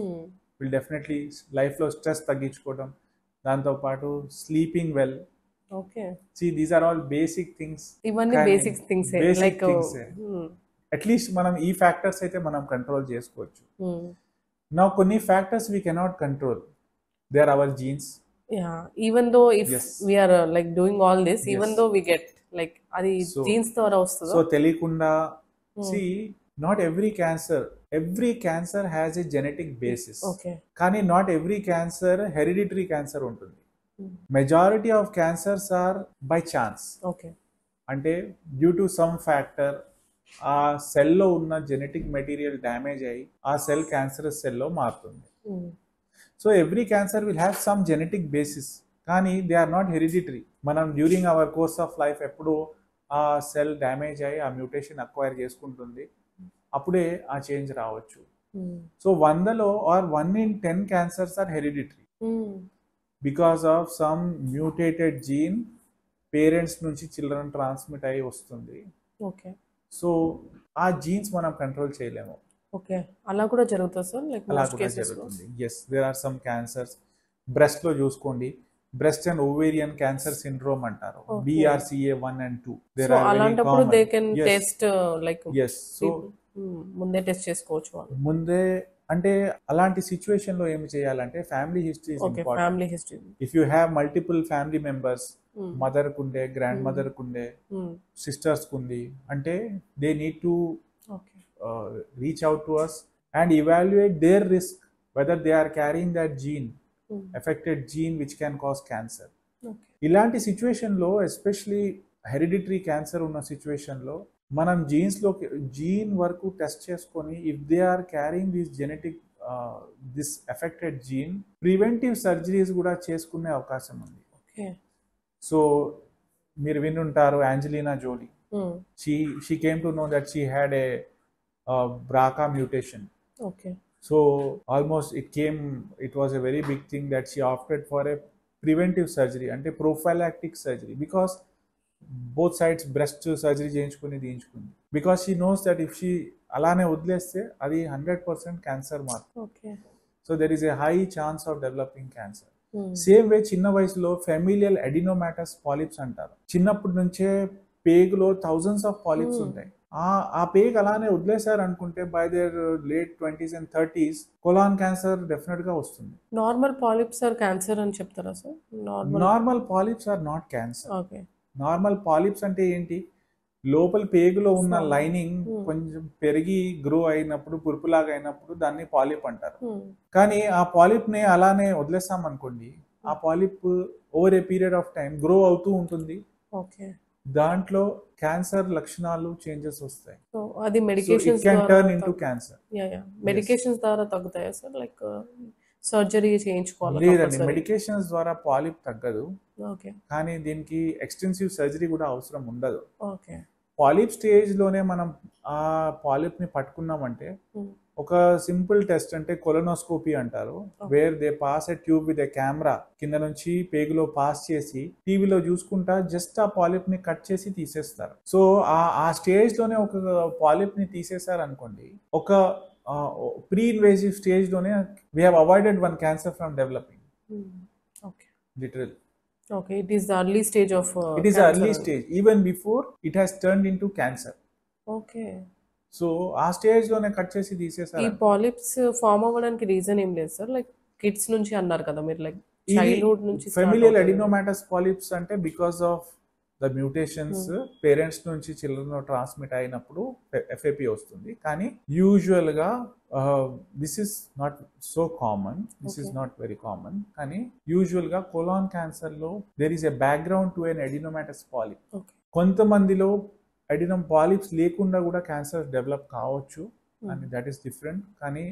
will definitely life లో స్ట్రెస్ తగ్గించుకోవడం. దాంతో పాటు sleeping well. These are all basic things. ఇవన్నీ basic things. Like at least మనం ఈ ఫ్యాక్టర్స్ అయితే మనం కంట్రోల్ చేసుకోవచ్చు. నా కొన్ని factors we cannot control. They are our genes. even though if we are like doing all this, even though we get like adi genes ద్వారా వస్తుందో. సో తెలియకుండా see, not every cancer has a genetic basis. కానీ not every cancer hereditary cancer ఉంటుంది. majority of cancers are by chance. అంటే due to some factor ఆ సెల్లో ఉన్న genetic material damage అయ్యి ఆ సెల్ క్యాన్సరస్ సెల్లో మారుతుంది. So every cancer will have some genetic basis, కానీ దే ఆర్ నాట్ హెరిడిటరీ. మనం during hour course of life ఎప్పుడు ఆ సెల్ డ్యామేజ్ అయ్యి ఆ మ్యూటేషన్ అక్వైర్ చేసుకుంటుంది, అప్పుడే ఆ చేంజ్ రావచ్చు. సో 100లో or 1 in 10 cancers are hereditary because of some mutated gene parents నుంచి చిల్డ్రన్ ట్రాన్స్మిట్ అయ్యి వస్తుంది. సో ఆ జీన్స్ మనం కంట్రోల్ చేయలేము. అలా కూడా జరుగుతుంది సార్. లైక్ అలా కూడా జరుగుతుంది. yes, there are some cancers. Breast లో చూసుకోండి, breast and ovarian cancer syndrome అంటారు, BRCA1 and 2. సో అలాంటప్పుడు they can test like so ముందే టెస్ట్ చేసుకోవచ్చు. ముందే అంటే అలాంటి సిచ్యువేషన్ లో ఏమి చేయాలంటే family history is important. Family history. If you have multiple family members, mother కుండే, గ్రాండ్ మదర్ కుండే, సిస్టర్స్ కుంది అంటే they need to reach out to us and evaluate their risk, whether they are carrying that gene, affected gene which can cause cancer. ఇలాంటి situation లో especially hereditary cancer ఉన్న situation లో మనం gene వరకు test చేసుకొని if they are carrying this genetic this affected gene, preventive surgeries కూడా చేసుకునే అవకాశం ఉంది. సో మీరు వినుంటారు Angelina Jolie. she came to know that she had a BRCA mutation. So almost it was a very big thing that she opted for a preventive surgery and a prophylactic surgery, because both sides breast surgery చేయించుకుని తీయించుకుంది, because she knows that if she అలానే వదిలేస్తే అది 100% cancer మాత్రం. So there is a high chance of developing cancer. Same way చిన్న వయసులో familial adenomatous polyps అంటారు. చిన్నప్పటి నుంచే పేగులో థౌజండ్స్ ఆఫ్ పాలిప్స్ ఉంటాయి. ఆ పేగ్ అలానే వదిలేశారు అనుకుంటే by their late 20s and 30s colon cancer definite గా వస్తుంది. నార్మల్ పాలిప్స్ ఆర్ క్యాన్సర్ అని చెప్తారా sir? Normal polyps are not cancer. Okay. Normal polyps అంటే ఏంటి, లోపల పేగులో ఉన్న లైనింగ్ కొంచెం పెరిగి గ్రో అయినప్పుడు పురుపులాగా అయినప్పుడు దాన్ని పాలిప్ అంటారు. కానీ ఆ పాలిప్ ని అలానే వదిలేస్తాం అనుకోండి, ఆ polyp over a period of time grow అవుతూ ఉంటుంది. ఓకే. దాంట్లో క్యాన్సర్ లక్షణాలు చేంజెస్ వస్తాయి. సో అది మెడికేషన్స్ మెడికేషన్స్ ద్వారా తగ్గుతాయా సార్? లైక్ సర్జరీ చేయించుకోవాలి? లేదండి, మెడికేషన్స్ ద్వారా పాలిప్ తగ్గదు. ఓకే. కానీ దీనికి ఎక్స్టెన్సివ్ సర్జరీ కూడా అవసరం ఉండదు. ఓకే. పాలిప్ స్టేజ్ లోనే మనం ఆ పాలిప్ ని పట్టుకున్నామంటే ఒక సింపుల్ టెస్ట్ అంటే కొలనోస్కోపీ అంటారు, where they pass a tube with a camera కింద నుంచి పేగులో పాస్ చేసి టీవీలో చూసుకుంటా జస్ట్ ఆ పాలిప్ ని కట్ చేసి తీసేస్తారు. సో ఆ స్టేజ్ లోనే ఒక పాలిప్ ని తీసేశారు అనుకోండి, ఒక ప్రీ ఇన్వేజివ్ స్టేజ్ లోనే we have avoided one cancer from developing. Okay. Literal. Okay, it is the early stage of it is cancer. early stage, even before it has turned into cancer. Okay. So ఆ stage లోనే cut చేసి తీసేసారు. ఈ polyps form అవ్వడానికి reason ఏం లేదు sir? Like kids నుంచి అన్నారు కదా మీరు, లైక్ చైల్డ్హుడ్ నుంచి ఫెమిలియల్ అడినోమాటస్ పాలిప్స్ అంటే because of the mutations parents నుంచి చిల్డ్రన్ ట్రాన్స్మిట్ అయినప్పుడు ఎఫ్ఏపి వస్తుంది. కానీ యూజువల్ గా this is not so common, this is not very common. కానీ యూజువల్ గా కొలాన్ క్యాన్సర్ లో there is a background to an adenomatous polyp. కొంతమందిలో అడినమ్ పాలిప్స్ లేకుండా కూడా క్యాన్సర్ డెవలప్ కావచ్చు, and that is different. కానీ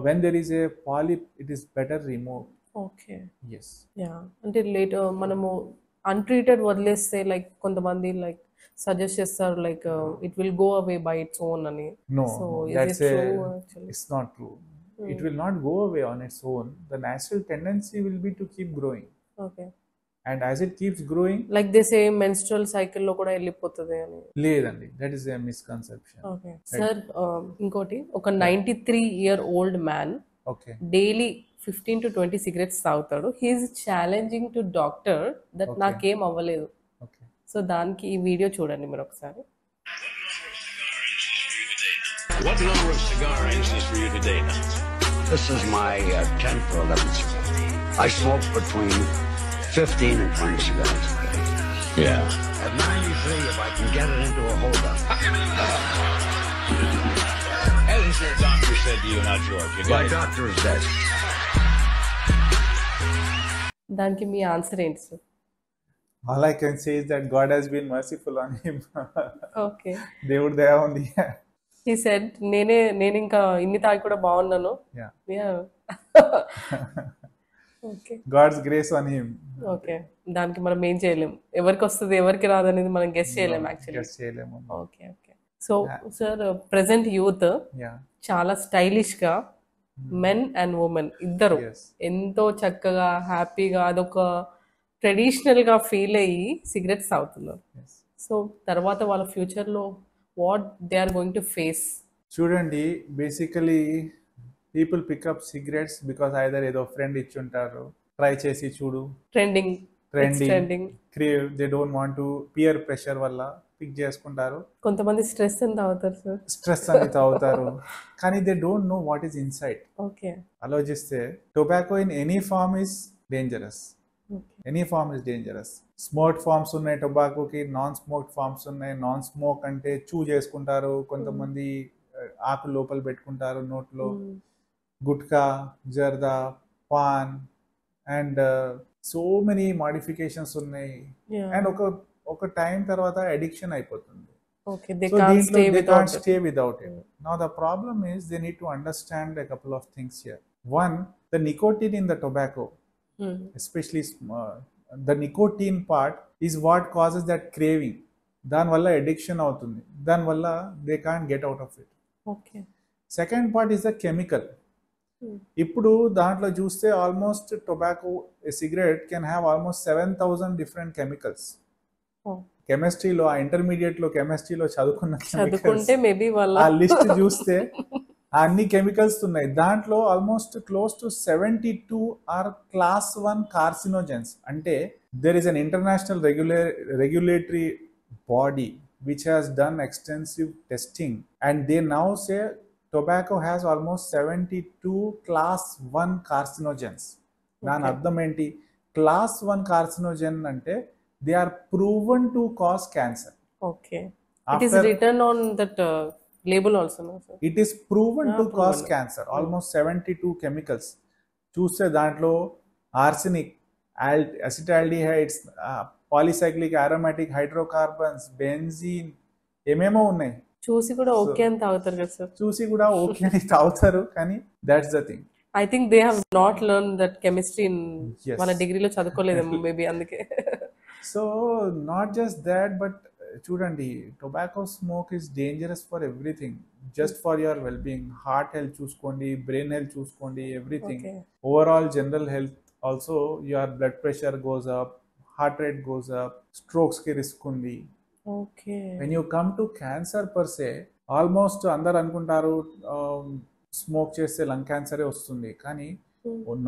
when there is a polyp, it is better removed. Okay. Yes. Yeah, అంటే later మనము untreated వదిలేస్తే like కొంతమంది like suggest చేస్తారు like it will go away by its own అని. No, So that's is it true actually? it's not true. It will not go away on its own. The natural tendency will be to keep growing. Okay. And as it keeps growing, like they say menstrual cycle లో కూడా వెళ్ళిపోతుంది అని. లేదండి, that is a misconception. Okay sir. ఇంకోటి, ఒక 93-year-old man Okay. Daily 15 to 20 cigarettes తాగుతాడు. He is challenging to doctor that నాకేం అవ్వలేదు. Okay. సో దానికి ఈ వీడియో చూడండి మీరు ఒకసారి. What number of cigar inches for you today now? This is my 10th or 11th cigar. I smoke between 15 and 20 cigars a day. Yeah. At 93, if I can get it into a holder. Hasn't your doctor said to you, not George? You My got it. doctor is dead. దానికి మీ answer ఏంటి sir? All I can say is that God has been merciful on him. Okay. దేవుడి దయ ఉంది. He said నేను ఇంకా ఇన్ని తాగి కూడా బాగున్నాను. Yeah. Yeah. Okay. God's grace on him. Okay. దానికి మనం ఏం చేయలేం, ఎవరికి వస్తుంది ఎవరికి రాదు అనేది మనం గెస్ చేయలేం యాక్చువల్లీ. Guess చేయలేము. Okay. Okay. So sir, present youth Yeah. చాలా స్టైలిష్ గా మెన్ అండ్ ఉమెన్ ఇద్దరు Yes. ఎంతో చక్కగా హ్యాపీగా అదొక ట్రెడిషనల్ గా ఫీల్ అయ్యి సిగరెట్స్ తాగుతున్నారు. Yes. సో తర్వాత వాళ్ళ ఫ్యూచర్ లో what they are going to face? చూడండి, basically people pick up cigarettes because either ఏదో ఫ్రెండ్ ఇచ్చుంటారు, ట్రై చేసి చూడు, trending trending, crave, they don't want to peer pressure వల్ల పిక్ చేసుకుంటారు. కొంతమంది స్ట్రెస్ ఎంత అవుతారు సార్? స్ట్రెస్ అని తాగుతారు, కానీ they don't know what is inside. Okay. ఆలోచిస్తే tobacco in any form is dangerous. Any form is dangerous. Smoke forms ఉన్నాయి టొబాకోకి, నాన్ స్మోక్ ఫార్మ్స్ ఉన్నాయి. నాన్ స్మోక్ అంటే చూ చేసుకుంటారు, కొంతమంది ఆకు లోపల పెట్టుకుంటారు నోట్లో, gutka, zarda, paan, and so many modifications ఉన్నాయి. అండ్ ఒక టైం తర్వాత అడిక్షన్ అయిపోతుంది. Okay, they So can't they stay without can't it. stay without it. Now the problem is they need to understand a couple of things here. One, the nicotine in the tobacco, especially the nicotine part, is what causes that craving. దాని వల్ల addiction అవుతుంది, దాని వల్ల they can't get out of it. Okay. Second part is the chemical. ఇప్పుడు దాంట్లో చూస్తే almost tobacco cigarette can have almost 7,000 different chemicals. Oh. కెమిస్ట్రీలో, ఆ ఇంటర్మీడియట్ లో కెమిస్ట్రీలో చదువుకుంటే చదువుకుంటే మేబీ వాళ్ళ ఆ లిస్ట్ చూస్తే అన్ని కెమికల్స్ ఉన్నాయి. దాంట్లో almost close to 72 or class 1 carcinogens. అంటే there is an international regulatory body which has done extensive testing, and they now say tobacco has almost 72 class 1 carcinogens. దాని అర్థం ఏంటి? క్లాస్ 1 కార్సినోజన్ అంటే they are proven to cause cancer. Okay. It is written on that label also, no, sir? It is proven to cause cancer. Almost 72 chemicals. చూస్తే దాంట్లో arsenic, acetaldehydes, polycyclic aromatic hydrocarbons, benzene, ఏమేమో ఉన్నాయి. చూసి కూడా okay అని తాగుతారు కదా sir? చూసి కూడా ఓకే అని తాగుతారు, కానీ that's the thing. I think they have not learn that chemistry in Yes. మన డిగ్రీలో చదువుకోలేదేమో మేబీ అందుకే. So not just that, but చూడండి, tobacco smoke is dangerous for everything. Just for your well being, heart health చూసుకోండి, brain health చూసుకోండి, everything. Okay. Overall general health also, your blood pressure goes up, heart rate goes up, strokes కి risk ఉంది. Okay. When you come to cancer per say, almost అందరు అనుకుంటారు smoke చేస్తే lung క్యాన్సరే వస్తుంది, కానీ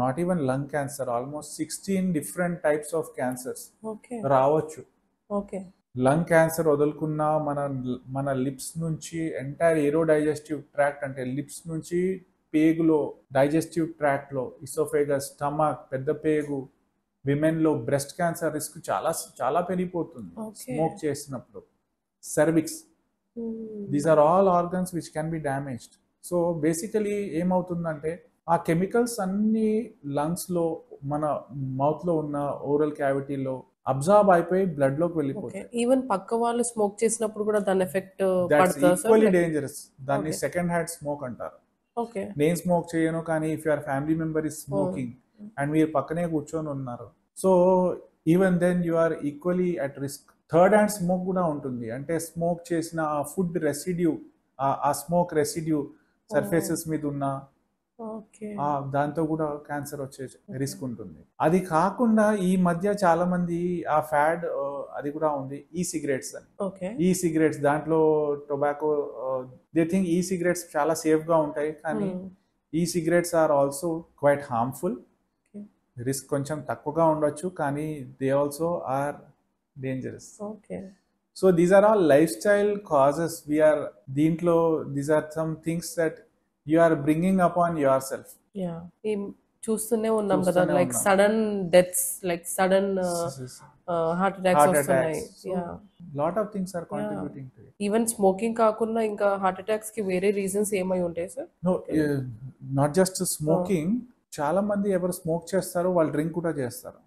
not even lung cancer, almost 16 different types of cancers okay. రావచ్చు. Okay. Lung cancer వదులుకున్న మన lips నుంచి ఎంటైర్ ఏరో డైజెస్టివ్ ట్రాక్ట్, అంటే లిప్స్ నుంచి పేగులో, డైజెస్టివ్ ట్రాక్ట్ లో, ఇసోఫేగస్, స్టమక్, పెద్ద పేగు, విమెన్ లో బ్రెస్ట్ క్యాన్సర్ రిస్క్ చాలా చాలా పెరిగిపోతుంది స్మోక్ చేసినప్పుడు. Cervix, these are all organs which can be damaged. So basically ఏమవుతుందంటే ఆ కెమికల్స్ అన్ని లంగ్స్ లో, మన మౌత్ లో ఉన్న ఓరల్ క్యావిటీలో అబ్జార్బ్ అయిపోయి బ్లడ్ లోకి వెళ్ళిపోతాయి. ఈవెన్ పక్క వాళ్ళు స్మోక్ చేసినప్పుడు కూడా దాని ఎఫెక్ట్ దట్స్ ఈక్వల్లీ డేంజరస్. దాన్ని సెకండ్ హ్యాండ్ స్మోక్ అంటారు. ఓకే. నేను స్మోక్ చేయను, కానీ if your family member is smoking and మీరు పక్కనే కూర్చొని ఉన్నారు, so even then you are equally at risk. Third hand smoke కూడా ఉంటుంది, అంటే స్మోక్ చేసిన ఆ ఫుడ్ రెసిడ్యూ, ఆ స్మోక్ రెసిడ్యూ సర్ఫేసెస్ మీద ఉన్న దాంతో కూడా క్యాన్సర్ వచ్చే రిస్క్ ఉంటుంది. అది కాకుండా ఈ మధ్య చాలా మంది ఆ ఫ్యాడ్ అది కూడా ఉంది, ఈ సిగరెట్స్ అని. ఈ సిగరెట్స్ దాంట్లో tobacco, they think e cigarettes చాలా సేఫ్ గా ఉంటాయి, కానీ e cigarettes are also quite harmful. Risk కొంచెం తక్కువగా ఉండొచ్చు, కానీ they also are dangerous. So these are all life style causes. We are దీంట్లో, these are some things that you are bringing upon yourself. Yeah, చూస్తూనే ఉన్నాం కదా, like sudden deaths, like sudden heart attacks వస్తున్నాయి. Lot of things are contributing to it. Even smoking కాకుండా ఇంకా heart attacks కి వేరే reasons ఏమై ఉంటాయి sir? No, not just smoking. చాలా మంది ఎవరు స్మోక్ చేస్తారో వాళ్ళు డ్రింక్ కూడా చేస్తారు.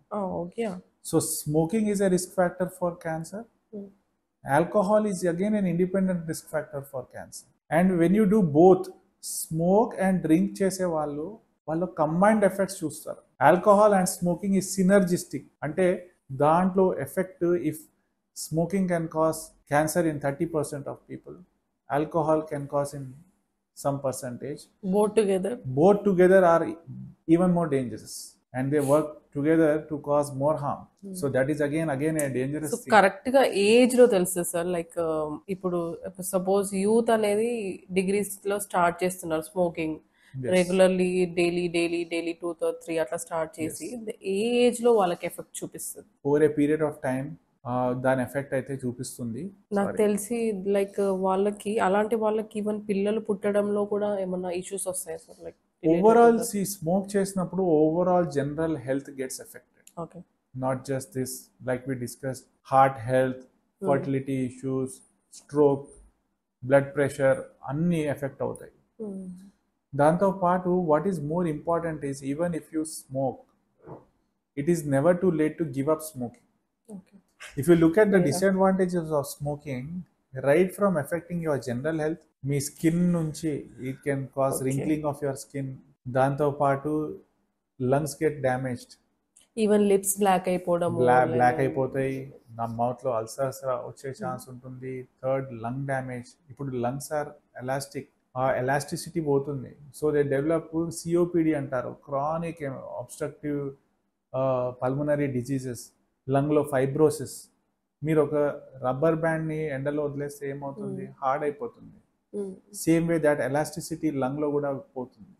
Okay. So smoking is a risk factor for cancer. Alcohol is again an independent risk factor for cancer. And when you do both, smoke and drink చేసే వాళ్ళు combined effects చూస్తారు. ఆల్కహాల్ అండ్ స్మోకింగ్ ఈ synergistic, అంటే దాంట్లో effect, if smoking can cause cancer in 30% of people, alcohol can cause in some percentage. both together are even more dangerous, and they work together to cause more harm. So that is again a dangerous thing. Correct గా age లో తెలుసు sir, like ఇప్పుడు suppose youth అనేది degrees లో start చేస్తున్నారు smoking regularly, daily 2 or 3 అట్లా start చేసి, ఏ age లో వాళ్ళకి ఎఫెక్ట్ చూపిస్తుంది? Over a period of time దాని ఎఫెక్ట్ అయితే చూపిస్తుంది. నాకు తెలిసి లైక్ వాళ్ళకి, అలాంటి వాళ్ళకి ఈవెన్ పిల్లలు పుట్టడంలో కూడా ఏమన్నా ఇష్యూస్ వస్తాయి సార్? లైక్ ఓవరాల్ స్మోక్ చేసినప్పుడు overall general health gets affected. Okay. Not just this, like we discussed, heart health, fertility issues, stroke, blood pressure, అన్ని ఎఫెక్ట్ అవుతాయి. దాంతో పాటు what is more important is, even if you smoke, it is never too late to give up smoking. Okay. If you look at the disadvantages of smoking, right from affecting your general health, me skin నుంచి it can cause wrinkling of your skin, దాంతో పాటు lungs get damaged, even lips black అయిపోతాయి, నా mouth లో ulcers వచ్చే chance ఉంటుంది. Third, lung damage. ఇప్పుడు lungs are elastic, ఆ ఎలాస్టిసిటీ పోతుంది. సో దే డెవలప్ సిఓపిడి అంటారు, chronic obstructive pulmonary diseases, lung లో ఫైబ్రోసిస్. మీరు ఒక రబ్బర్ బ్యాండ్ ని ఎండలో వదిలేస్తే ఏమవుతుంది? హార్డ్ అయిపోతుంది. Same way that elasticity lung లో కూడా పోతుంది.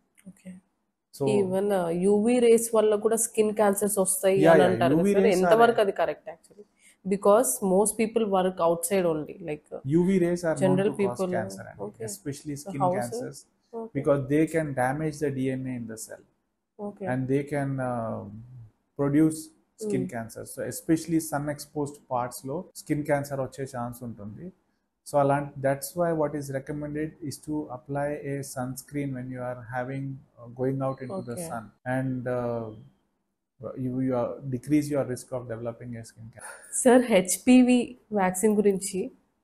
ఈవెన్ యూవీ రేస్ వల్ల కూడా స్కిన్ క్యాన్సర్స్ వస్తాయి అని అంటారు. ఎంతవరకు అది correct? Actually because most people work outside only, like UV rays are known general to cause people. cancer, and Okay. especially So skin how, sir? cancers, Okay. because they can damage the DNA in the cell Okay. and they can produce skin cancer. So especially sun exposed parts లో skin cancer వచ్చే chance ఉంటుంది. So అలాంటి that's why what is recommended is to apply a sunscreen when you are having going out into the Okay. Sun and you decrease your risk of developing a skin cancer. Sir HPV vaccine గురించి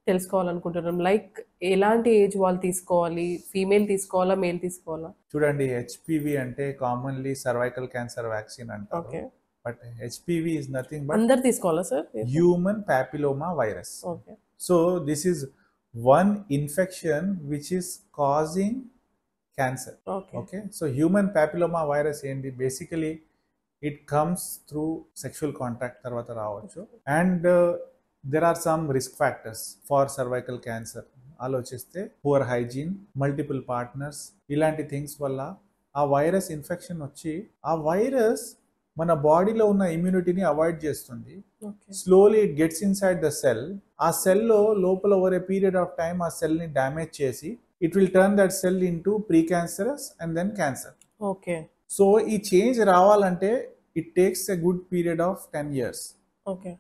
తెలుసుకోవాలనుకుంటున్నాం. Like ఎలాంటి age వాళ్ళు తీసుకోవాలి, female తీసుకోవాలా, male తీసుకోవాలా? చూడండి, HPV అంటే commonly cervical cancer vaccine అంటారు. Okay. But HPV is nothing but అందరు తీసుకోవాలా sir? Human papilloma virus. Okay. So this is one infection which is causing cancer. Okay. Okay. So human papilloma virus ఏంటి? Basically it comes through sexual contact తర్వాత రావచ్చు. And there are some risk factors for cervical cancer. ఆలోచిస్తే poor hygiene, multiple partners, ఇలాంటి things వల్ల ఆ virus infection వచ్చి ఆ virus మన బాడీలో ఉన్న ఇమ్యూనిటీని అవాయిడ్ చేస్తుంది. Okay. Slowly it gets inside the cell. ఆ సెల్లో లోపల over a period of time ఆ సెల్ని డ్యామేజ్ చేసి it will turn that cell into precancerous and then cancer. Okay. So ఈ చేంజ్ రావాలంటే it takes a good period of 10 years. Okay.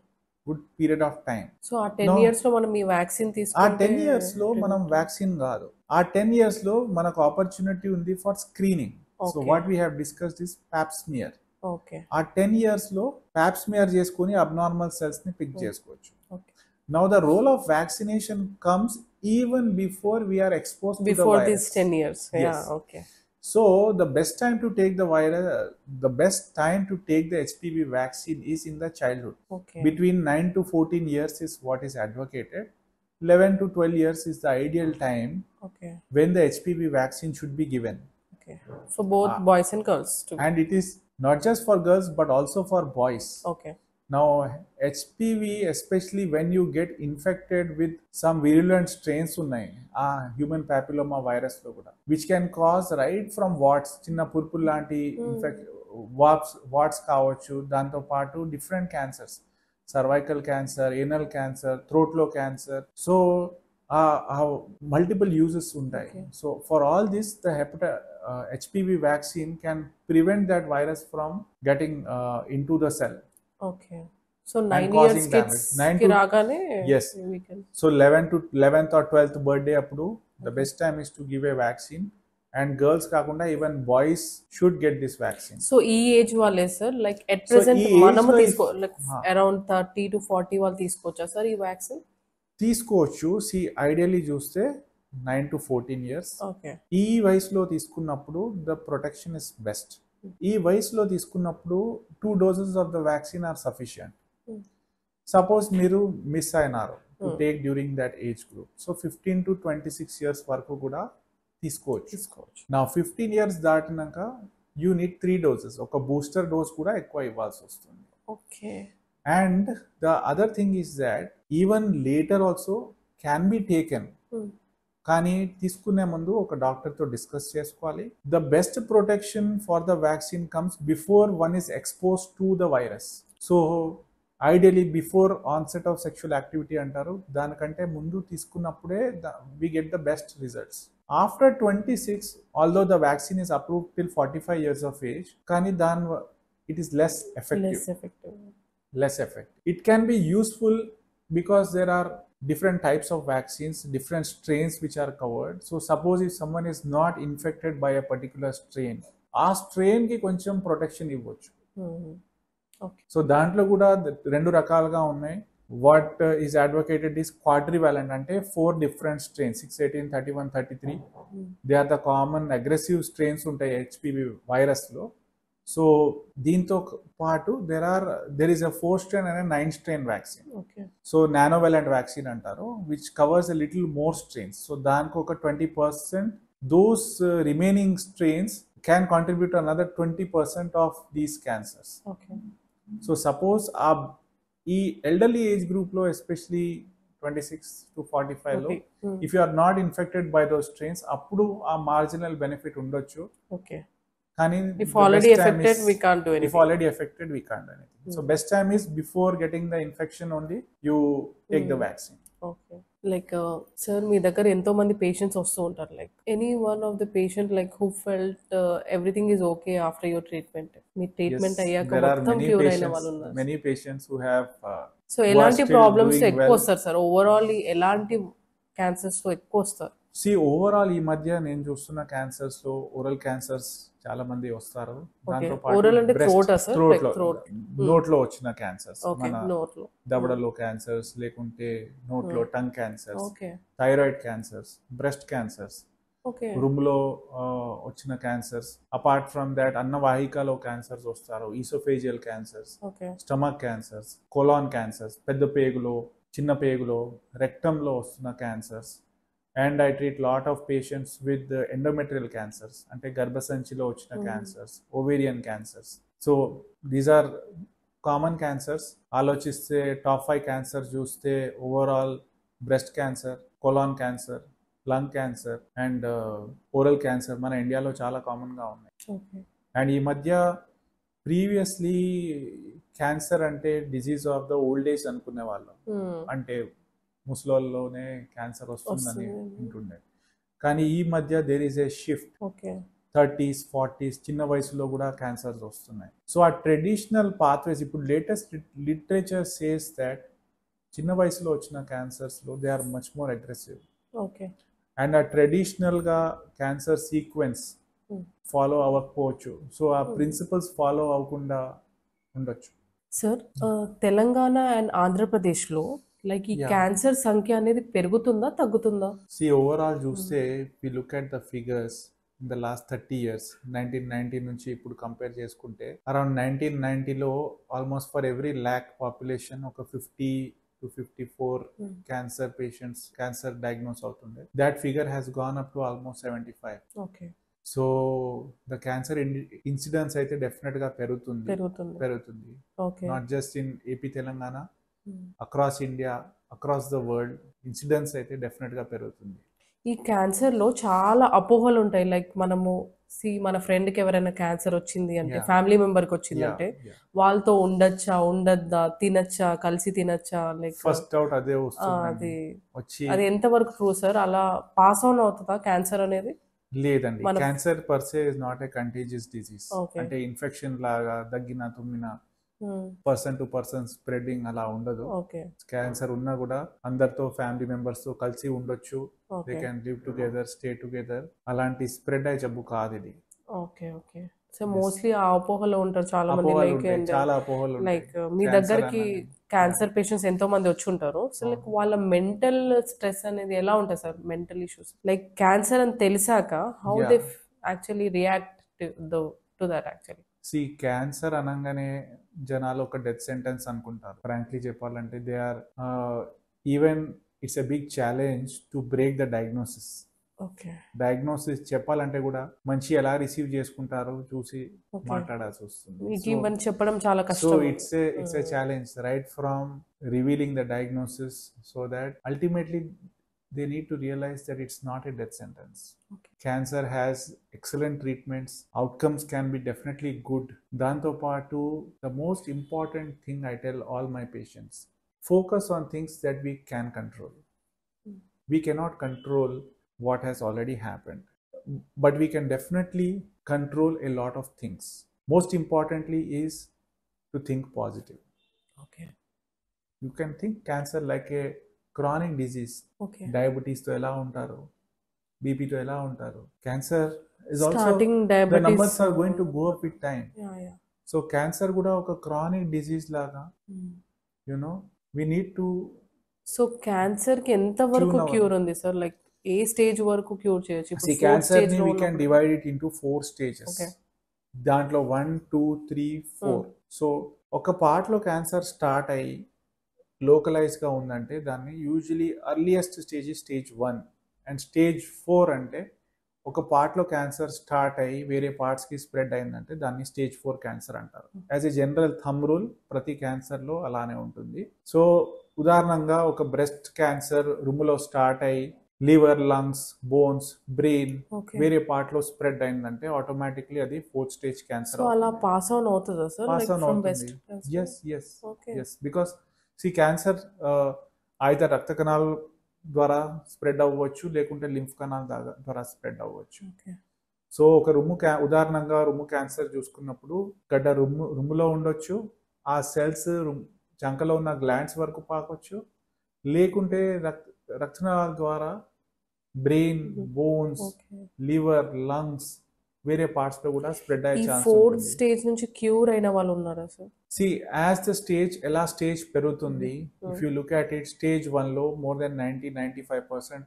Good period of time. So ఆ 10 years లో మనం ఈ vaccine ఆ తీసుకుంటే 10 years లో మనం వ్యాక్సిన్ కాదు, ఆ 10 years లో మనకు ఆపర్చునిటీ ఉంది for screening. So Okay. What we have discussed is Pap smear. Okay. ఆ 10 years లో ప్యాప్ స్మియర్ చేసుకుని అబ్నార్మల్ సెల్స్ ని పిక్ చేసుకోవచ్చు. Okay. Now the role of vaccination comes even before we are exposed to the before virus. This 10 years. Yeah. Yes. Okay. So the best time to take the virus, the best time to take the HPV vaccine is in the childhood. Okay. Between 9 to 14 years is what is advocated. 11 to 12 years is the ideal time okay. when the HPV vaccine should be given. Okay. For both boys and girls to. And it is not just for girls but also for boys. Okay. Now, HPV, especially when you get infected with some virulent strains ఉన్నాయి ఆ human papilloma virus లో కూడా, which can cause right from warts, చిన్న పురుపులు లాంటి watts కావచ్చు, దాంతో పాటు different cancers, cervical cancer, anal cancer, థ్రోట్లో క్యాన్సర్. సో మల్టిపుల్ యూజెస్ ఉంటాయి. So for all this the HPV vaccine can prevent that virus from getting into the cell. Okay. So 9 causing years damage. kids 9 కి to- రాగానే Yes. we can. So 11th or 12th birthday అప్పుడు the best time is to give a vaccine, and girls కాకుండా even boys should get this vaccine. So ఈ age వాళ్ళే sir, like at So present ఈ age మనము లో తీసుకో like Ah. Around 30 to 40 వాళ్ళు తీసుకోవచ్చా సార్ ఈ వ్యాక్సిన్? తీసుకోవచ్చు. ఐడియల్లీ చూస్తే 9 to 14 years. ఓకే. ఈ వయసులో తీసుకున్నప్పుడు ద ప్రొటెక్షన్ ఇస్ బెస్ట్. ఈ వయసులో తీసుకున్నప్పుడు 2 doses of the vaccine are sufficient. Suppose మీరు మిస్ అయినారు to take during that age group, so 15 to 26 years వరకు కూడా తీసుకోవచ్చు. నా 15 years దాటినాక యూ నీడ్ 3 doses. ఒక బూస్టర్ డోస్ కూడా ఎక్కువ ఇవ్వాల్సి వస్తుంది. Okay. And the other thing is that even later also can be taken. కానీ తీసుకునే ముందు ఒక డాక్టర్తో డిస్కస్ చేసుకోవాలి. The best protection for the vaccine comes before one is expose to the virus. So ideally before onset of sexual activity అంటారు, దానికంటే ముందు తీసుకున్నప్పుడే we get the best results. After 26, although the vaccine is approved till 45 years of age, కానీ it is less effective. Less effect. It can be useful because there are different types of vaccines, different strains which are covered. So suppose if someone is not infected by a particular strain, ఆ strain కి కొంచెం protection ఇవ్వచ్చు. So దాంట్లో కూడా 2 రకాలుగా ఉన్నాయి. What is advocated is quadrivalent, అంటే 4 different strains, 6, 18, 31, 33. They are the common aggressive strains ఉంటాయి హెచ్పివి వైరస్ లో. సో దీంతో పాటు there is a 4 strain and a 9 strain vaccine. So nonavalent vaccine అంటారు, which covers a little more strains. So దానికి ఒక 20%, those remaining strains can contribute another 20% of these cancers. So suppose ఈ elderly age group లో especially 26 to 45 లో if you are not infected by those strains, అప్పుడు ఆ marginal benefit ఉండొచ్చు. కానీ If already affected, we can't do if anything. already affected, we can't do anything. So best time is before getting the infection only, you take the vaccine. Okay like sir మీ దగ్గర ఎంతో మంది patients వస్తూ ఉంటారు like any one of the patient like who felt everything is okay after your treatment మీ treatment అయ్యాక There are మొత్తం cure అయిన వాళ్ళు ఉన్నారు many patients who have so ఎలాంటి still ప్రాబ్లమ్స్ doing ఎక్కువ well. వస్తారు సార్ ఓవరాల్ ఎలాంటి క్యాన్సర్స్ తో ఎక్కువ వస్తారు See, overall ఈ మధ్య నేను చూస్తున్న క్యాన్సర్స్ లో ఓరల్ క్యాన్సర్స్ చాలా మంది వస్తారు. దాంతో Oral అంటే throat ఆ sir? Like throat throat. నోట్ లో వచ్చిన క్యాన్సర్స్, ఓకే మన నోట్లో దవడలో క్యాన్సర్స్, లేకుంటే నోట్ లో tongue cancers, okay thyroid cancers, breast cancers, okay రూమ్లో వచ్చిన క్యాన్సర్స్. అపార్ట్ ఫ్రమ్ దాట్ అన్నవాహికలో క్యాన్సర్స్ వస్తారు, oesophageal cancers, okay stomach cancers, colon cancers, పెద్ద పేగులో, చిన్న పేగులో, రెక్టంలో వస్తున్న cancers. And I treat lot of patients with endometrial cancers, అంటే గర్భసంచిలో వచ్చిన cancers, ovarian cancers. So these are common cancers. ఆలోచిస్తే టాప్ 5 క్యాన్సర్ చూస్తే overall breast cancer, colon cancer, lung cancer and oral cancer మన ఇండియాలో చాలా కామన్గా ఉన్నాయి. ఓకే అండ్ ఈ మధ్య ప్రీవియస్లీ క్యాన్సర్ అంటే disease of the old age అనుకునే వాళ్ళం, అంటే ముసలోల్లోనే క్యాన్సర్ వస్తుందని ఉంటుండే. కానీ ఈ మధ్య there is a shift. Okay 30s 40s చిన్న వయసులో కూడా క్యాన్సర్స్ వస్తున్నాయి. సో ఆ ట్రెడిషనల్ పాత్వేస్, ఇప్పుడు లేటెస్ట్ లిటరేచర్ సేస్ దట్ చిన్న వయసులో వచ్చిన క్యాన్సర్స్లో they are much more aggressive. Okay and ఆ ట్రెడిషనల్గా క్యాన్సర్ సీక్వెన్స్ ఫాలో అవ్వకపోవచ్చు. సో ఆ ప్రిన్సిపల్స్ ఫాలో అవ్వకుండా ఉండొచ్చు. సార్ తెలంగాణ అండ్ ఆంధ్రప్రదేశ్లో లైక్ ఈ క్యాన్సర్ సంఖ్య అనేది పెరుగుతుందా తగ్గుతుందా? See, overall చూస్తే we look at the figures in the last 30 years, 1990 నుంచి ఇప్పుడు కంపేర్ చేసుకుంటే అరౌండ్ 1990లో almost for every lakh population ఒక 50 to 54 cancer patients cancer diagnose అవుతుండే. That figure has gone up to almost 75. Okay so the cancer incidence అయితే definite గా పెరుగుతుంది. Okay not just in AP Telangana, across India, across the world incidence అయితే definite గా పెరుగుతుంది. ఈ cancer లో చాలా అపోహలు ఉంటాయి. లైక్ మనము మన ఫ్రెండ్ కి ఎవరైనా క్యాన్సర్ వచ్చింది అంటే, ఫ్యామిలీ మెంబర్ కి వచ్చిందంటే వాళ్ళతో ఉండొచ్చా, ఉండద్దా, తినచ్చా, కలిసి తినచ్చా, లైక్ ఫస్ట్ అవుట్ అదే అది వచ్చి అది ఎంత వరకు ట్రూ సార్? అలా పాస్ ఆన్ అవుతుందా క్యాన్సర్ అనేది? లేదండి, cancer per se is not a contagious disease. అంటే ఇన్ఫెక్షన్ లాగా దగ్గిన తుమ్మిన పర్సన్ టు పర్సన్ స్ప్రెడింగ్ అలా ఉండదు. క్యాన్సర్ ఉన్నా కూడా అందరితో ఫ్యామిలీ మెంబర్స్ తో కలిసి ఉండొచ్చు. They can live together, stay together. అలాంటి స్ప్రెడ్ అయ్యే జబ్బు కాదు ఇది. ఓకే ఓకే సో మోస్ట్లీ ఆ అపోహలో ఉంటారు చాలా మంది. చాలా అపోహలు లైక్ మీ దగ్గరికి క్యాన్సర్ పేషెంట్స్ ఎంతో మంది వచ్చి ఉంటారు. సో లైక్ వాళ్ళ మెంటల్ స్ట్రెస్ అనేది ఎలా ఉంటుంది sir? Mental issues like cancer అని తెలిసాక how they actually react to that actually? Cancer అనగానే జనాలు ఒక డెత్ సెంటెన్స్ అనుకుంటారు. ఫ్రాంక్లీ చెప్పాలంటే they are even it's a big challenge to break the diagnosis. Diagnosis చెప్పాలంటే కూడా మంచి ఎలా రిసీవ్ చేసుకుంటారో చూసి మాట్లాడాల్సి వస్తుంది. చెప్పడం చాలా కష్టం. So it's a challenge right from revealing the diagnosis so that ultimately they need to realize that it's not a death sentence. Cancer has excellent treatments. Outcomes can be definitely good. Danto paatu, the most important thing I tell all my patients, focus on things that we can control. We cannot control what has already happened, but we can definitely control a lot of things. Most importantly is to think positive. You can think cancer like a chronic disease. Diabetes తో ఎలా ఉంటారు, బీపీతో ఎలా ఉంటారు, cancer is also the numbers are going to go up with time. So cancer కూడా ఒక chronic disease లాగా you know we need to. So cancer కి ఎంత వరకు క్యూర్ ఉంది సార్? లైక్ ఏ స్టేజ్ వరకు క్యూర్ చేయొచ్చు? See, cancer ni we can divide it into 4 stages. దాంట్లో 1 2 3 4. సో ఒక పార్ట్ లో క్యాన్సర్ స్టార్ట్ అయ్యి లోకలైజ్గా ఉందంటే దాన్ని usually earliest stage stage 1. And stage 4 అంటే ఒక పార్ట్లో క్యాన్సర్ స్టార్ట్ అయ్యి వేరే పార్ట్స్కి స్ప్రెడ్ అయిందంటే దాన్ని స్టేజ్ 4 క్యాన్సర్ అంటారు. As a general thumb rule ప్రతి క్యాన్సర్లో అలానే ఉంటుంది. సో ఉదాహరణంగా ఒక బ్రెస్ట్ క్యాన్సర్ రూమ్లో స్టార్ట్ అయ్యి liver, lungs, bones, brain okay. వేరే part లో స్ప్రెడ్ అయిందంటే ఆటోమేటిక్లీ అది 4th stage క్యాన్సర్ సో అలా పాస్ ఆన్ అవుతుందా sir? Pass like on from అవుతుంది. వెస్ట్ yes yes okay. Yes because cancer అయితే రక్త కణాల ద్వారా స్ప్రెడ్ అవ్వచ్చు, లేకుంటే లింఫ్ కణాల ద్వారా స్ప్రెడ్ అవ్వచ్చు. ఓకే. సో ఒక ఉదాహరణంగా రొమ్ము క్యాన్సర్ చూసుకున్నప్పుడు గడ్డ రొమ్ములో ఉండొచ్చు, ఆ సెల్స్ చంకలో ఉన్న గ్లాండ్స్ వరకు పాకొచ్చు, లేకుంటే రక్తనాళాల ద్వారా brain, bones, okay. Liver, lungs వేరే పార్ట్స్ లో కూడా స్ప్రెడ్ ఈ అయ్యే ఛాన్స్ 4th ఉంటుంది. స్టేజ్ నుంచి క్యూర్ అయిన వాళ్ళు ఉన్నారా సార్? యాజ్ ద స్టేజ్ పెరుగుతుంది, if you look at it, stage 1 లో మోర్ దెన్ 90-95%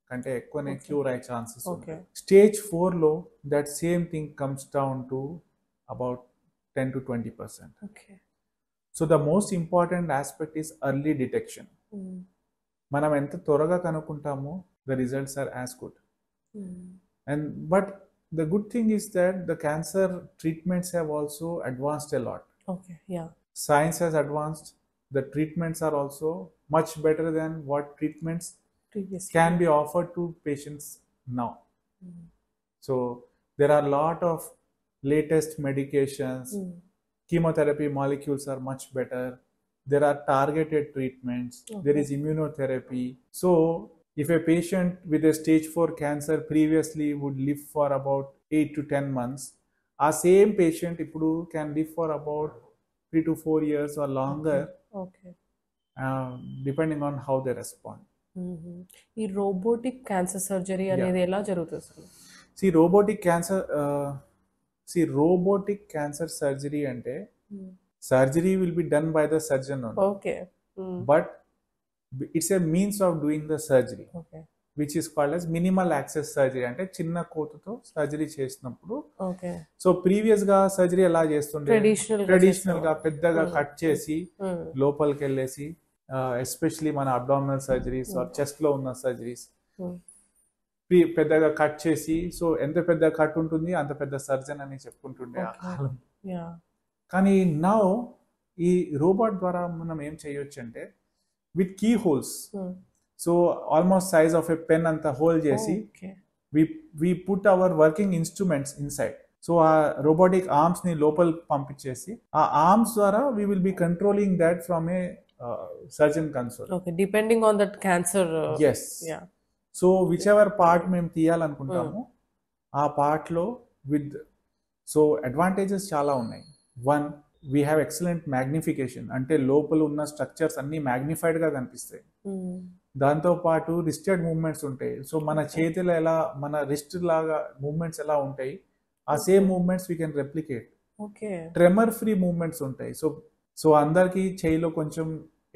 కంటే ఎక్కువనే క్యూర్ అయ్యే ఛాన్సెస్ ఓకే. ఉంటాయి. స్టేజ్ 4 లో that same thing comes down to about 10-20%. Okay. So the most important aspect is early detection. మనం ఎంత త్వరగా కనుక్కుంటామో the results are as good. And but the good thing is that the cancer treatments have also advanced a lot. Okay. Yeah. Science has advanced. The treatments are also much better than what treatments previous can be offered to patients now. So there are a lot of latest medications. Chemotherapy molecules are much better. There are targeted treatments. There is immunotherapy. So if a patient with a stage 4 cancer previously would live for about 8 to 10 months, a same patient ipudu can live for about 3 to 4 years or longer, okay. depending on how they respond. ఈ robotic cancer surgery అనేది ఎలా జరుగుతుంది sir? robotic cancer surgery ante surgery will be done by the surgeon only. Okay. But it's a means of doing the surgery, okay. which is called as minimal access surgery. అంటే చిన్న కోతతో surgery చేసినప్పుడు, okay. So previous గా surgery ఎలా చేస్తుండే, traditional గా పెద్దగా cut చేసి లోపలికి వెళ్ళేసి, ఎస్పెషలీ మన అబ్డామినల్ సర్జరీస్ ఆర్ చెస్ట్ లో ఉన్న సర్జరీస్ పెద్దగా కట్ చేసి, సో ఎంత పెద్ద కట్ ఉంటుంది అంత పెద్ద సర్జన్ అని చెప్పుకుంటుండే ఆ కాలం. కానీ నౌ ఈ రోబోట్ ద్వారా మనం ఏం చేయొచ్చు అంటే with keyholes, so almost size of a pen anta hole chesi we put our working instruments inside. So our robotic arms ni lopal పంపించేసి ఆ arms ద్వారా we will be controlling that from a surgeon console. Okay, depending on that cancer. Yes. Yeah. So whichever part మేము తీయాలనుకుంటామో ఆ part లో with so advantages చాలా ఉన్నాయి. One, we have excellent magnification, అంటే లోపల ఉన్న స్ట్రక్చర్స్ అన్ని మ్యాగ్నిఫైడ్ గా కనిపిస్తాయి. దాంతో పాటు రిస్టెడ్ మూవ్మెంట్స్ ఉంటాయి. సో మన చేతిలో ఎలా మన రిస్ట్ లాగా మూవ్మెంట్స్ ఎలా ఉంటాయి, ఆ same movements we can replicate. Tremor free movements ఉంటాయి. సో అందరికి చేయిలో కొంచెం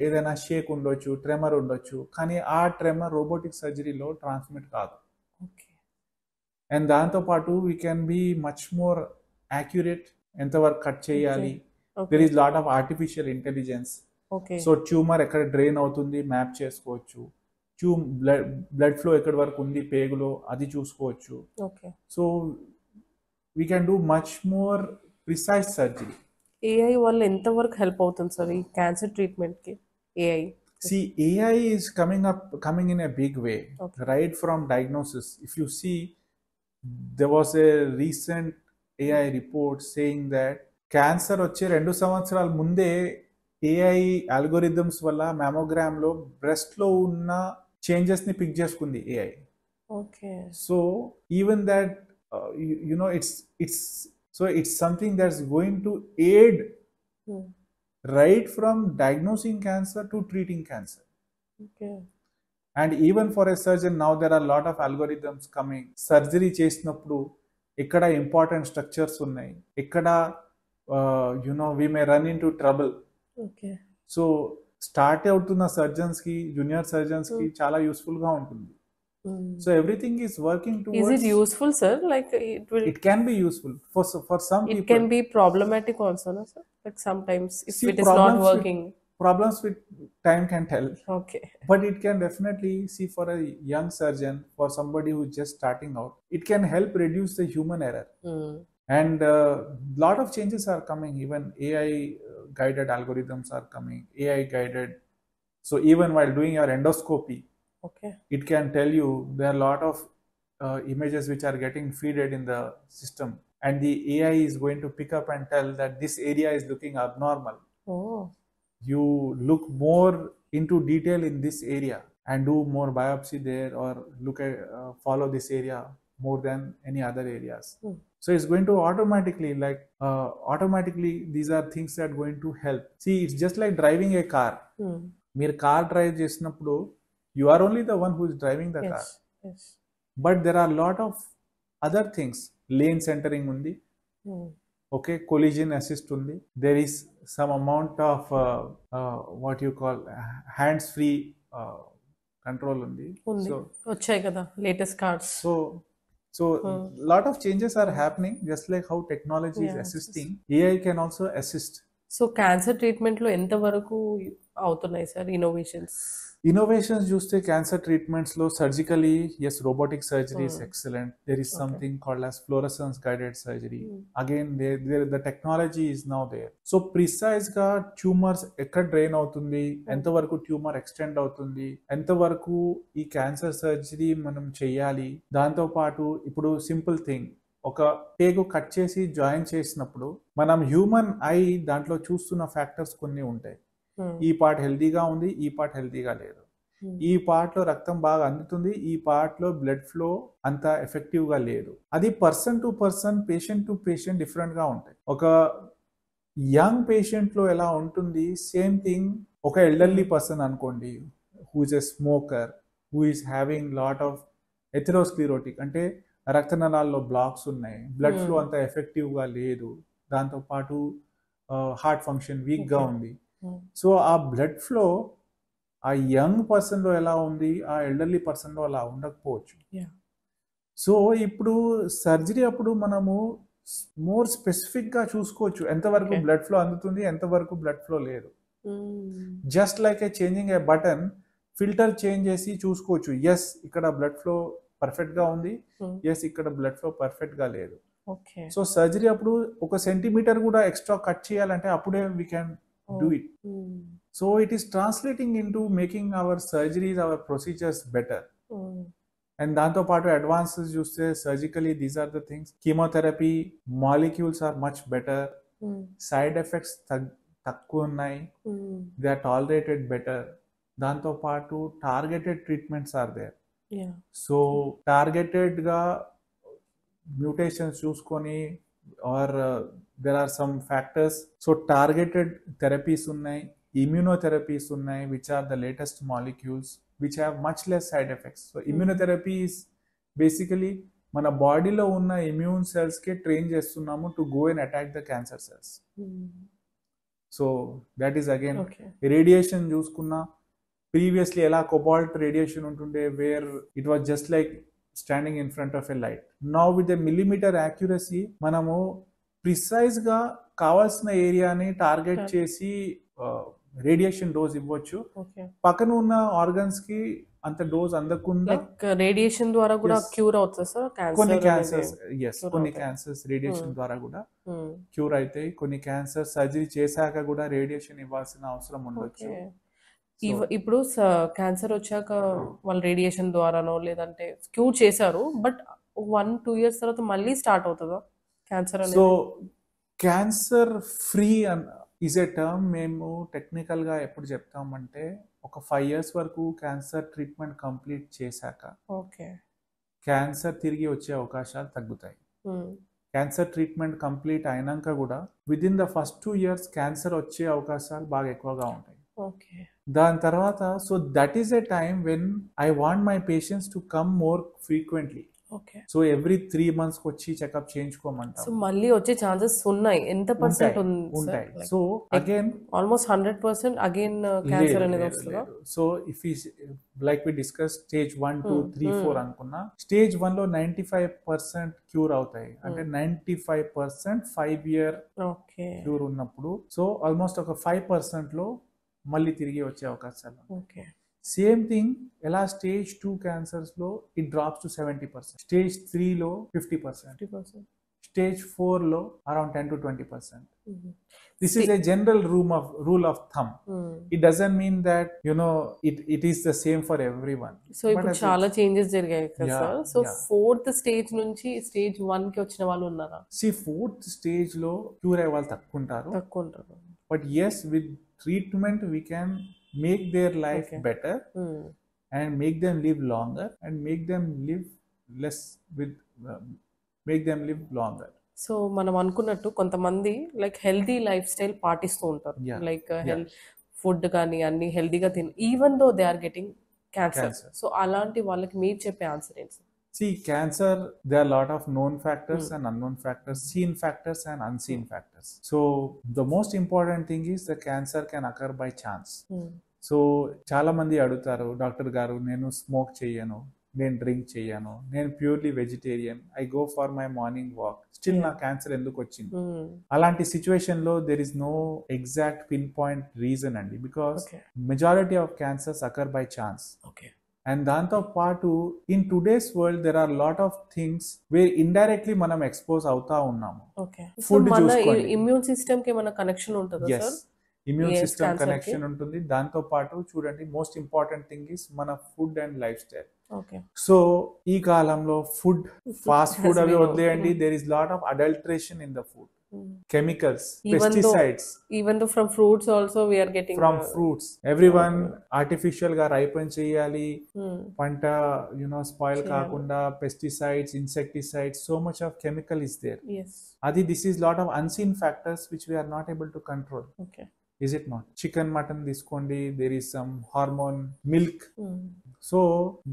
ఏదైనా షేక్ ఉండొచ్చు, ట్రెమర్ ఉండొచ్చు, కానీ ఆ ట్రెమర్ రోబోటిక్ సర్జరీలో ట్రాన్స్మిట్ కాదు. అండ్ దాంతో పాటు we can be much more accurate, ఎంతవరకు కట్ చేయాలి. There is lot of artificial intelligence. So tumour ఎక్కడ డ్రైన్ అవుతుంది మ్యాప్ చేసుకోవచ్చు, బ్లడ్ ఫ్లో ఎక్కడి వరకు ఉంది పేగులో అది చూసుకోవచ్చు. So we can do much more precise surgery. AI వల్ల ఎంత వరకు హెల్ప్ అవుతుంది సార్ ఈ క్యాన్సర్ ట్రీట్మెంట్ కి? AI AI is coming in a big way, right from diagnosis. If you see, there was a recent AI report saying that cancer వచ్చే 2 సంవత్సరాల ముందే AI algorithms వల్ల మ్యామోగ్రామ్ లో బ్రెస్ట్ లో ఉన్న చేంజెస్ ని పిక్ చేసుకుంది AI. So even that it's something that's going to aid right from diagnosing cancer to treating cancer. And even for a surgeon now there are a lot of algorithms coming. Surgery చేసినప్పుడు ఎక్కడ important structures ఉన్నాయి, ఎక్కడ we may run into trouble. So start అవుతున్న surgeons కి, junior surgeons కి చాలా useful గా ఉంటుంది. So everything is working towards. Is it useful, sir? Like it can be useful for some people. It can be problematic also, no, sir? Like sometimes if it is not working. Problems with time can tell. Okay. But it can definitely, see, for a young surgeon, for somebody who is just starting out, it can help reduce the human error. And lot of changes are coming. Even AI guided algorithms are coming, AI guided. So even while doing your endoscopy, Okay. It can tell you there are a lot of images which are getting feeded in the system, and the AI is going to pick up and tell that this area is looking abnormal. Oh. You look more into detail in this area and do more biopsy there, or look at follow this area more than any other areas. So it's going to automatically these are things that are going to help. See, it's just like driving a car. మీరు car drive చేసినప్పుడు you are only the one who is driving the car, Yes. but there are a lot of other things. Lane centering undi, okay, collision assist undi, there is some amount of what you call hands free control undi. ఉంది. వచ్చాయి కదా latest cards. So lot of changes are happening, just like how technology is assisting, AI can also assist. So cancer treatment లో ఎంత వరకు అవుతున్నాయి sir innovations చూస్తే cancer treatments లో surgically as robotic surgery is excellent. There is something called as fluorescence guided surgery. Again the technology is now there. So precise గా tumours ఎక్కడ drain అవుతుంది, ఎంతవరకు ట్యూమర్ ఎక్స్టెండ్ అవుతుంది, ఎంతవరకు ఈ క్యాన్సర్ సర్జరీ మనం చెయ్యాలి. దాంతో పాటు ఇప్పుడు సింపుల్ థింగ్, ఒక పేగు కట్ చేసి జాయిన్ చేసినప్పుడు మనం హ్యూమన్ ఐ దాంట్లో చూస్తున్న ఫ్యాక్టర్స్ కొన్ని ఉంటాయి. ఈ పార్ట్ హెల్దీగా ఉంది, ఈ పార్ట్ హెల్దీగా లేదు, ఈ పార్ట్ లో రక్తం బాగా అందుతుంది, ఈ పార్ట్ లో బ్లడ్ ఫ్లో అంత ఎఫెక్టివ్ గా లేదు. అది person to person, patient to patient different గా ఉంటాయి. ఒక యంగ్ పేషెంట్ లో ఎలా ఉంటుంది, సేమ్ థింగ్ ఒక ఎల్డర్లీ పర్సన్ అనుకోండి, who is a smoker, who is having lot of atherosclerotic, అంటే రక్తనాళాల్లో బ్లాక్స్ ఉన్నాయి, బ్లడ్ ఫ్లో అంత ఎఫెక్టివ్ గా లేదు, దాంతో పాటు హార్ట్ ఫంక్షన్ వీక్ గా ఉంది. సో ఆ బ్లడ్ ఫ్లో ఆ యంగ్ పర్సన్ లో ఎలా ఉంది, ఆ ఎల్డర్లీ పర్సన్ లో అలా ఉండకపోవచ్చు. సో ఇప్పుడు సర్జరీ అప్పుడు మనము మోర్ స్పెసిఫిక్ గా చూసుకోవచ్చు ఎంతవరకు బ్లడ్ ఫ్లో అందుతుంది, ఎంతవరకు బ్లడ్ ఫ్లో లేదు. జస్ట్ లైక్ ఏ చేంజింగ్ ఏ బటన్, ఫిల్టర్ చేంజ్ చేసి చూసుకోవచ్చు, ఎస్ ఇక్కడ బ్లడ్ ఫ్లో పర్ఫెక్ట్ గా ఉంది, ఎస్ ఇక్కడ బ్లడ్ ఫ్లో పర్ఫెక్ట్ గా లేదు. సో సర్జరీ అప్పుడు ఒక సెంటీమీటర్ కూడా ఎక్స్ట్రా కట్ చేయాలంటే అప్పుడే we can do it. So it is translating into making our surgeries, our procedures better. And danto paatu advances చూస్తే surgically these are the things. Chemotherapy molecules are much better. Side effects takku unnai. They are tolerated better. Danto paatu targeted treatments are there. So targeted ga mutations చూసుకొని or there are some factors. So targeted therapies unnai, immunotherapies unnai, which are the latest molecules which have much less side effects. So immunotherapy is basically mana body lo unna immune cells ke train chestunnamo to go and attack the cancer cells. So that is again radiation chuskunna, previously ela cobalt radiation untunde where it was just like standing in front of a light. Now with a millimeter accuracy మనము precise గా కావాల్సిన ఏరియాని target చేసి radiation dose ఇవ్వచ్చు. పక్కన ఉన్న organs కి అంత డోస్ అందకుండా రేడియేషన్ ద్వారా కూడా క్యూర్ అవుతుంది సార్. కొన్ని క్యాన్సర్స్ కొన్ని క్యాన్సర్స్ రేడియేషన్ ద్వారా కూడా క్యూర్ అవుతాయి. కొన్ని క్యాన్సర్ సర్జరీ చేశాక కూడా రేడియేషన్ ఇవ్వాల్సిన అవసరం ఉండొచ్చు. ఇప్పుడు క్యాన్సర్ వచ్చాక వాళ్ళు రేడియేషన్ ద్వారానో లేదంటే క్యూర్ చేశారు, బట్ 1-2 years తర్వాత మళ్ళీ స్టార్ట్ అవుతుందా క్యాన్సర్ అనేది? So cancer free is a term మేము టెక్నికల్ గా ఎప్పుడు చెప్తామంటే ఒక 5 years వరకు క్యాన్సర్ ట్రీట్మెంట్ కంప్లీట్ చేశాక క్యాన్సర్ తిరిగి వచ్చే అవకాశాలు తగ్గుతాయి. క్యాన్సర్ ట్రీట్మెంట్ కంప్లీట్ అయినాక కూడా with in the first 2 years cancer వచ్చే అవకాశాలు బాగా ఎక్కువగా ఉంటాయి. దాని తర్వాత so that is a time when I want my patients to come more frequently. So every 3 months వచ్చి చెకప్ చేయించుకోమంటాం. సో మళ్ళీ వచ్చే ఛాన్సెస్ ఉన్నాయి, ఎంత పర్సెంట్ ఉంటాయి? So again almost 100% again cancer అనేది వస్తుందా? So if like we discuss stage 1, 2, 3, 4 అనుకున్నా, స్టేజ్ 1 లో 95% క్యూర్ అవుతాయి. అంటే 95% 5 year క్యూర్ ఉన్నప్పుడు సో ఆల్మోస్ట్ ఒక 5% లో మళ్ళీ తిరిగి వచ్చే అవకాశాలు. సేమ్ థింగ్ ఎలా స్టేజ్ 2 క్యాన్సర్స్ లో ఇట్ డ్రాప్స్ టు 70%, స్టేజ్ 3 లో 50%, stage 4లో around 10 to 20%. This is a general rule of thumb. It doesn't mean that it is the same for everyone. So ఇప్పుడు చాలా చేంజెస్ జరిగాయి కదా Yeah, sir. So yeah. 4th stage నుంచి stage 1 కి వచ్చిన వాళ్ళు ఉన్నారా? See, 4th stage లో క్యూర్ అయ్యే వాళ్ళు తక్కువ ఉంటారు. తక్కువ ఉంటారు. But yes, with treatment we can make their life Okay. better and make them live longer and make them live less with make them live longer. So మనం అనుకున్నట్టు కొంతమంది లైక్ హెల్దీ లైఫ్ స్టైల్ పాటిస్తూ ఉంటారు. Yeah, like yeah. Food కానీ అన్ని హెల్దీగా even though they are getting cancer. Cancer. So అలాంటి వాళ్ళకి మీరు చెప్పే ఆన్సర్ ఏంటి? See, cancer, there are a lot of known factors and unknown factors, seen factors and unseen factors. So, the most important thing is the cancer can occur by chance. So చాలా మంది అడుగుతారు, doctor గారు నేను smoke చేయను, నేను drink చేయను, నేను purely vegetarian, I go for my morning walk, still నా క్యాన్సర్ ఎందుకు వచ్చింది? అలాంటి సిచ్యువేషన్ లో there is no exact pin point reason అండి, because majority of cancers occur by chance. And దాంతో పాటు in today's world there are lot of things where indirectly మనం expose అవుతా ఉన్నాము. ఫుడ్ చూసుకోండి, ఇమ్యూన్ సిస్టమ్ కి ఏమైనా కనెక్షన్ ఉంటుందా sir? Immune Yes, system cancer connection ఉంటుంది. దాంతో పాటు చూడండి, మోస్ట్ ఇంపార్టెంట్ థింగ్ ఇస్ మన food and lifestyle. So ఈ కాలంలో ఫుడ్, ఫాస్ట్ ఫుడ్ అవి వదిలేయండి, there is lot of adulteration in the food, chemicals, pesticides, even though from fruits also we are getting from fruits. Everyone artificial గా ripen చేయాలి, పంట spoil కాకుండా, pesticides, insecticides, so much of chemical is there. అది this is lot of unseen factors which we are not able to control. Is it not? Chicken, mutton తీసుకోండి, there is some hormone, milk. So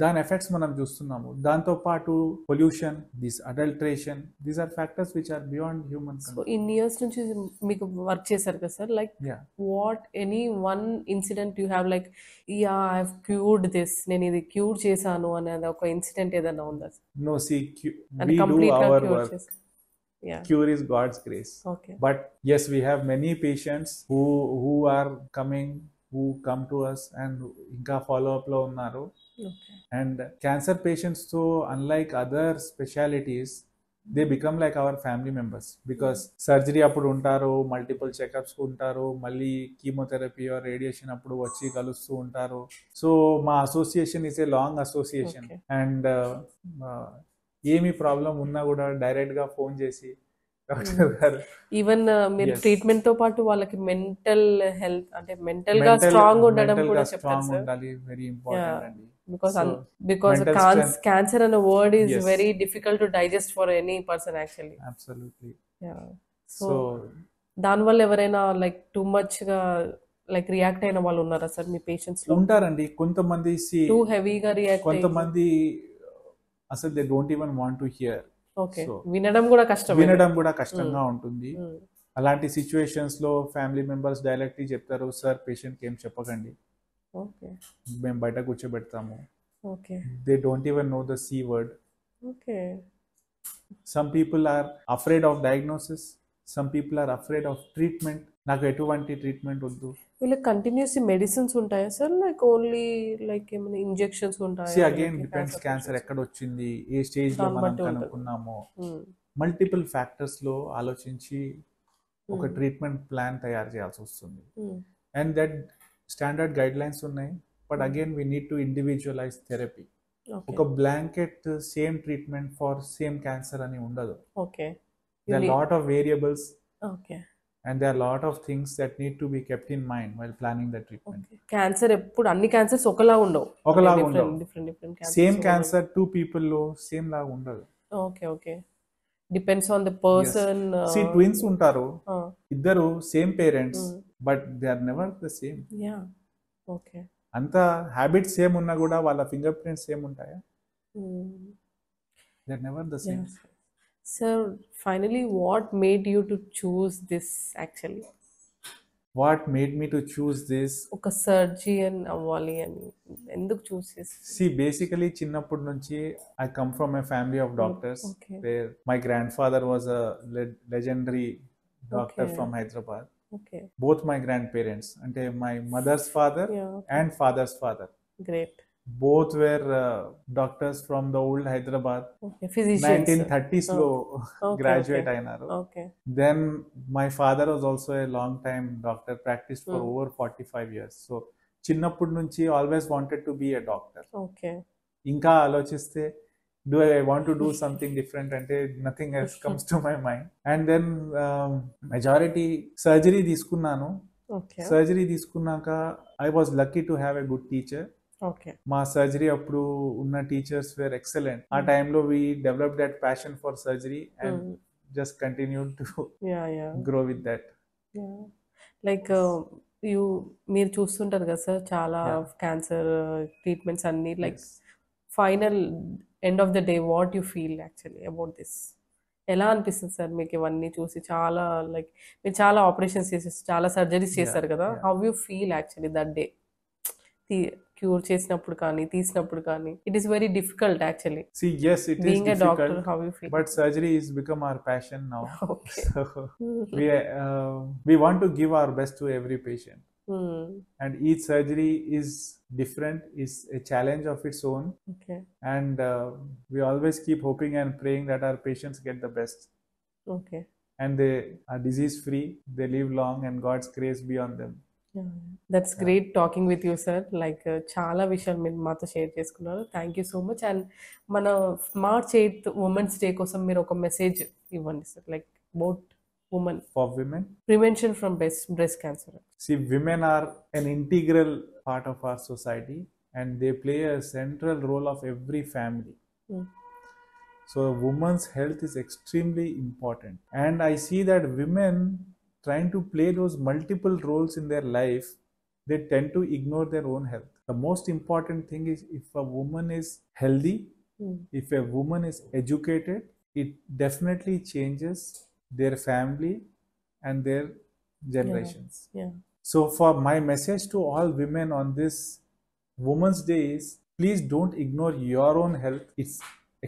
దాని effects మనం చూస్తున్నాము. దాంతో పాటు pollution, this adulteration, these are factors which are beyond human control. So in years నుంచి మీకు work చేశారు కదా sir, like what any one incident you have like yeah I have cured this, నేను ఇది క్యూర్ చేశాను అనేది ఒక ఇన్సిడెంట్ ఏదైనా ఉందా? No, see, అంటే we do కంప్లీట్ గా our క్యూర్ work. చేశారు. Cure is God's grace. But yes, we have many patients who are coming, who come to us and ఇంకా follow up లో ఉన్నారు. And cancer patients, so unlike other specialities, they become like our family members, because surgery అప్పుడు ఉంటారు, multiple checkups ఉంటారు, మళ్ళీ chemotherapy are radiation అప్పుడు వచ్చి కలుస్తూ ఉంటారు. సో మా association is a long association. And ఏమి ప్రాబ్లం ఉన్నా కూడా డైరెక్ట్ గా ఫోన్ చేసి డాక్టర్ గారు, ఈవెన్ మీరు ట్రీట్మెంట్ తో పాటు వాళ్ళకి మెంటల్ హెల్త్ అంటే మెంటల్ గా స్ట్రాంగ్ ఉండడం కూడా చెప్తారు సార్. ఉండాలి, వెరీ ఇంపార్టెంట్ అండి. because cancer and a word is very difficult to digest for any person actually. Absolutely. So దాని వల్ల ఎవరైనా లైక్ టూ మచ్ గా లైక్ రియాక్ట్ అయిన వాళ్ళు ఉన్నారా సార్ మీ పేషెంట్స్ లో? ఉంటారండి. కొంతమంది టూ హెవీగా రియాక్ట్, కొంతమంది అసలు they don't even want to hear. వినడం కూడా కష్టంగా ఉంటుంది. అలాంటి సిచ్యువేషన్స్ లో ఫ్యామిలీ మెంబర్స్ డైరెక్ట్లీ చెప్తారు, సార్ పేషెంట్ కి ఏం చెప్పకండి, మేము బయట కూర్చోబెడతాము. They don't even know the C word. Some people are afraid of diagnosis, some people are afraid of treatment. నాకు ఎటువంటి ట్రీట్మెంట్ వద్దు. వీళ్ళకి కంటిన్యూస్ మెడిసిన్స్ ఉంటాయా సార్, లైక్ ఓన్లీ లైక్ ఏమైనా ఇంజెక్షన్స్ ఉంటాయా? అగైన్ డిపెండ్స్, క్యాన్సర్ ఎక్కడ వచ్చింది, ఏ స్టేజ్ లో మనం కనుక్కున్నామో, మల్టిపుల్ ఫ్యాక్టర్స్ లో ఆలోచించి ఒక ట్రీట్మెంట్ ప్లాన్ తయారు చేయాల్సి వస్తుంది. And that standard guidelines ఉన్నాయి, but again we need to individualize therapy. ఒక blanket same treatment for same cancer అని ఉండదు. There are lot of variables. And there are lot of things that need to be kept in mind while planning the treatment. Cancer ఎప్పుడు అన్ని cancers ఒకలా ఉండవు. Different same cancer two people లో same లాగా ఉండదు. Depends on the person. See twins ఉంటారు, ఇద్దరు same parents, but they are never the same. అంత హ్యాబిట్స్ సేమ్ ఉన్నా కూడా వాళ్ళ ఫింగర్ ప్రింట్స్ సేమ్ ఉంటాయా? They are never the same. Sir, finally, what made you to choose this actually? What made me to choose this? ఒక surgeon అవ్వాలి అని ఎందుకు choose చేశారు? See, basically చిన్నప్పటి నుంచి I come from a family of doctors. Where my grandfather was a legendary doctor from Hyderabad. Both my grandparents, అంటే my mother's father and father's father. Great. both were doctors from the old Hyderabad. Okay, physicians. 1930s లో Okay, graduate okay. అయినారు. Okay. Then my father was also a long time doctor, practiced for over 45 years. So చిన్నప్పటి నుంచి always wanted to be a doctor. Okay. ఇంకా ఆలోచిస్తే do I want to do something different అంటే nothing else comes to my mind. And then majority surgery తీసుకున్నాను. Okay. Surgery తీసుకున్నాక I was lucky to have a good teacher. Okay. మా surgery అప్పుడు ఉన్న teachers wear excellent. ఆ టైంలో we develop that passion for surgery and just continue to Yeah. Grow with that. Yeah. Like మీరు చూస్తుంటారు కదా sir చాలా క్యాన్సర్ ట్రీట్మెంట్స్ అన్ని like final end of the day what you feel actually about this? ఎలా అనిపిస్తుంది sir మీకు ఇవన్నీ చూసి? చాలా లైక్ మీరు చాలా ఆపరేషన్స్ చేసేసి చాలా సర్జరీస్ చేస్తారు కదా, how you feel actually that day? Cure చేసినప్పుడు కానీ తీసినప్పుడు కానీ it is very difficult actually. See, yes, it is being a doctor, difficult, how you feel? but surgery has become our passion now. Okay. So we want to give our best to every patient, and each surgery is different, is a challenge of its own, Okay. and we always keep hoping and praying that our patients get the best Okay. and they are disease free, they live long, and God's grace be on them. That's great talking with you sir. Like చాలా విషయాలు మీరు మాతో share చేసుకున్నారు. Thank you so much. And మన March 8th women's day కోసం మీరు ఒక message ఇవ్వండి sir, like about women, For women, prevention from breast cancer. see, women are an integral part of our society and they play a central role of every family. So women's health is extremely important, and I see that women trying to play those multiple roles in their life, they tend to ignore their own health. The most important thing is, if a woman is healthy, if a woman is educated, it definitely changes their family and their generations. Yeah. So for my message to all women on this Women's Day is, please don't ignore your own health. It's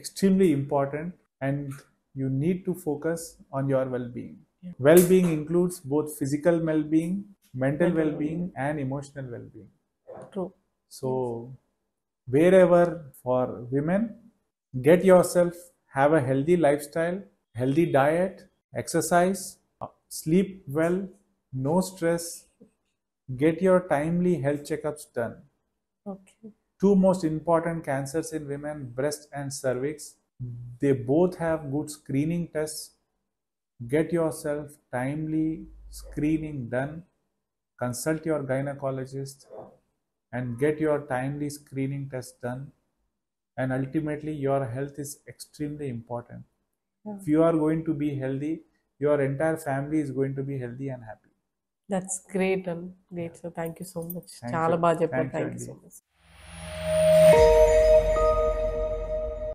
extremely important and you need to focus on your well-being. Well-being includes both physical well-being, mental well-being and emotional well-being. True. So wherever for women, get yourself, have a healthy lifestyle, healthy diet, exercise, sleep well, no stress, get your timely health checkups done. Okay. Two most important cancers in women, breast and cervix, they both have good screening tests. Get yourself timely screening done, consult your gynecologist and get your timely screening test done, and ultimately your health is extremely important. If you are going to be healthy, your entire family is going to be healthy and happy. That's great and great sir. Thank you so much. Thank చాలా you. బాగా చెప్పారు. Thank you, thank you Andy. So much.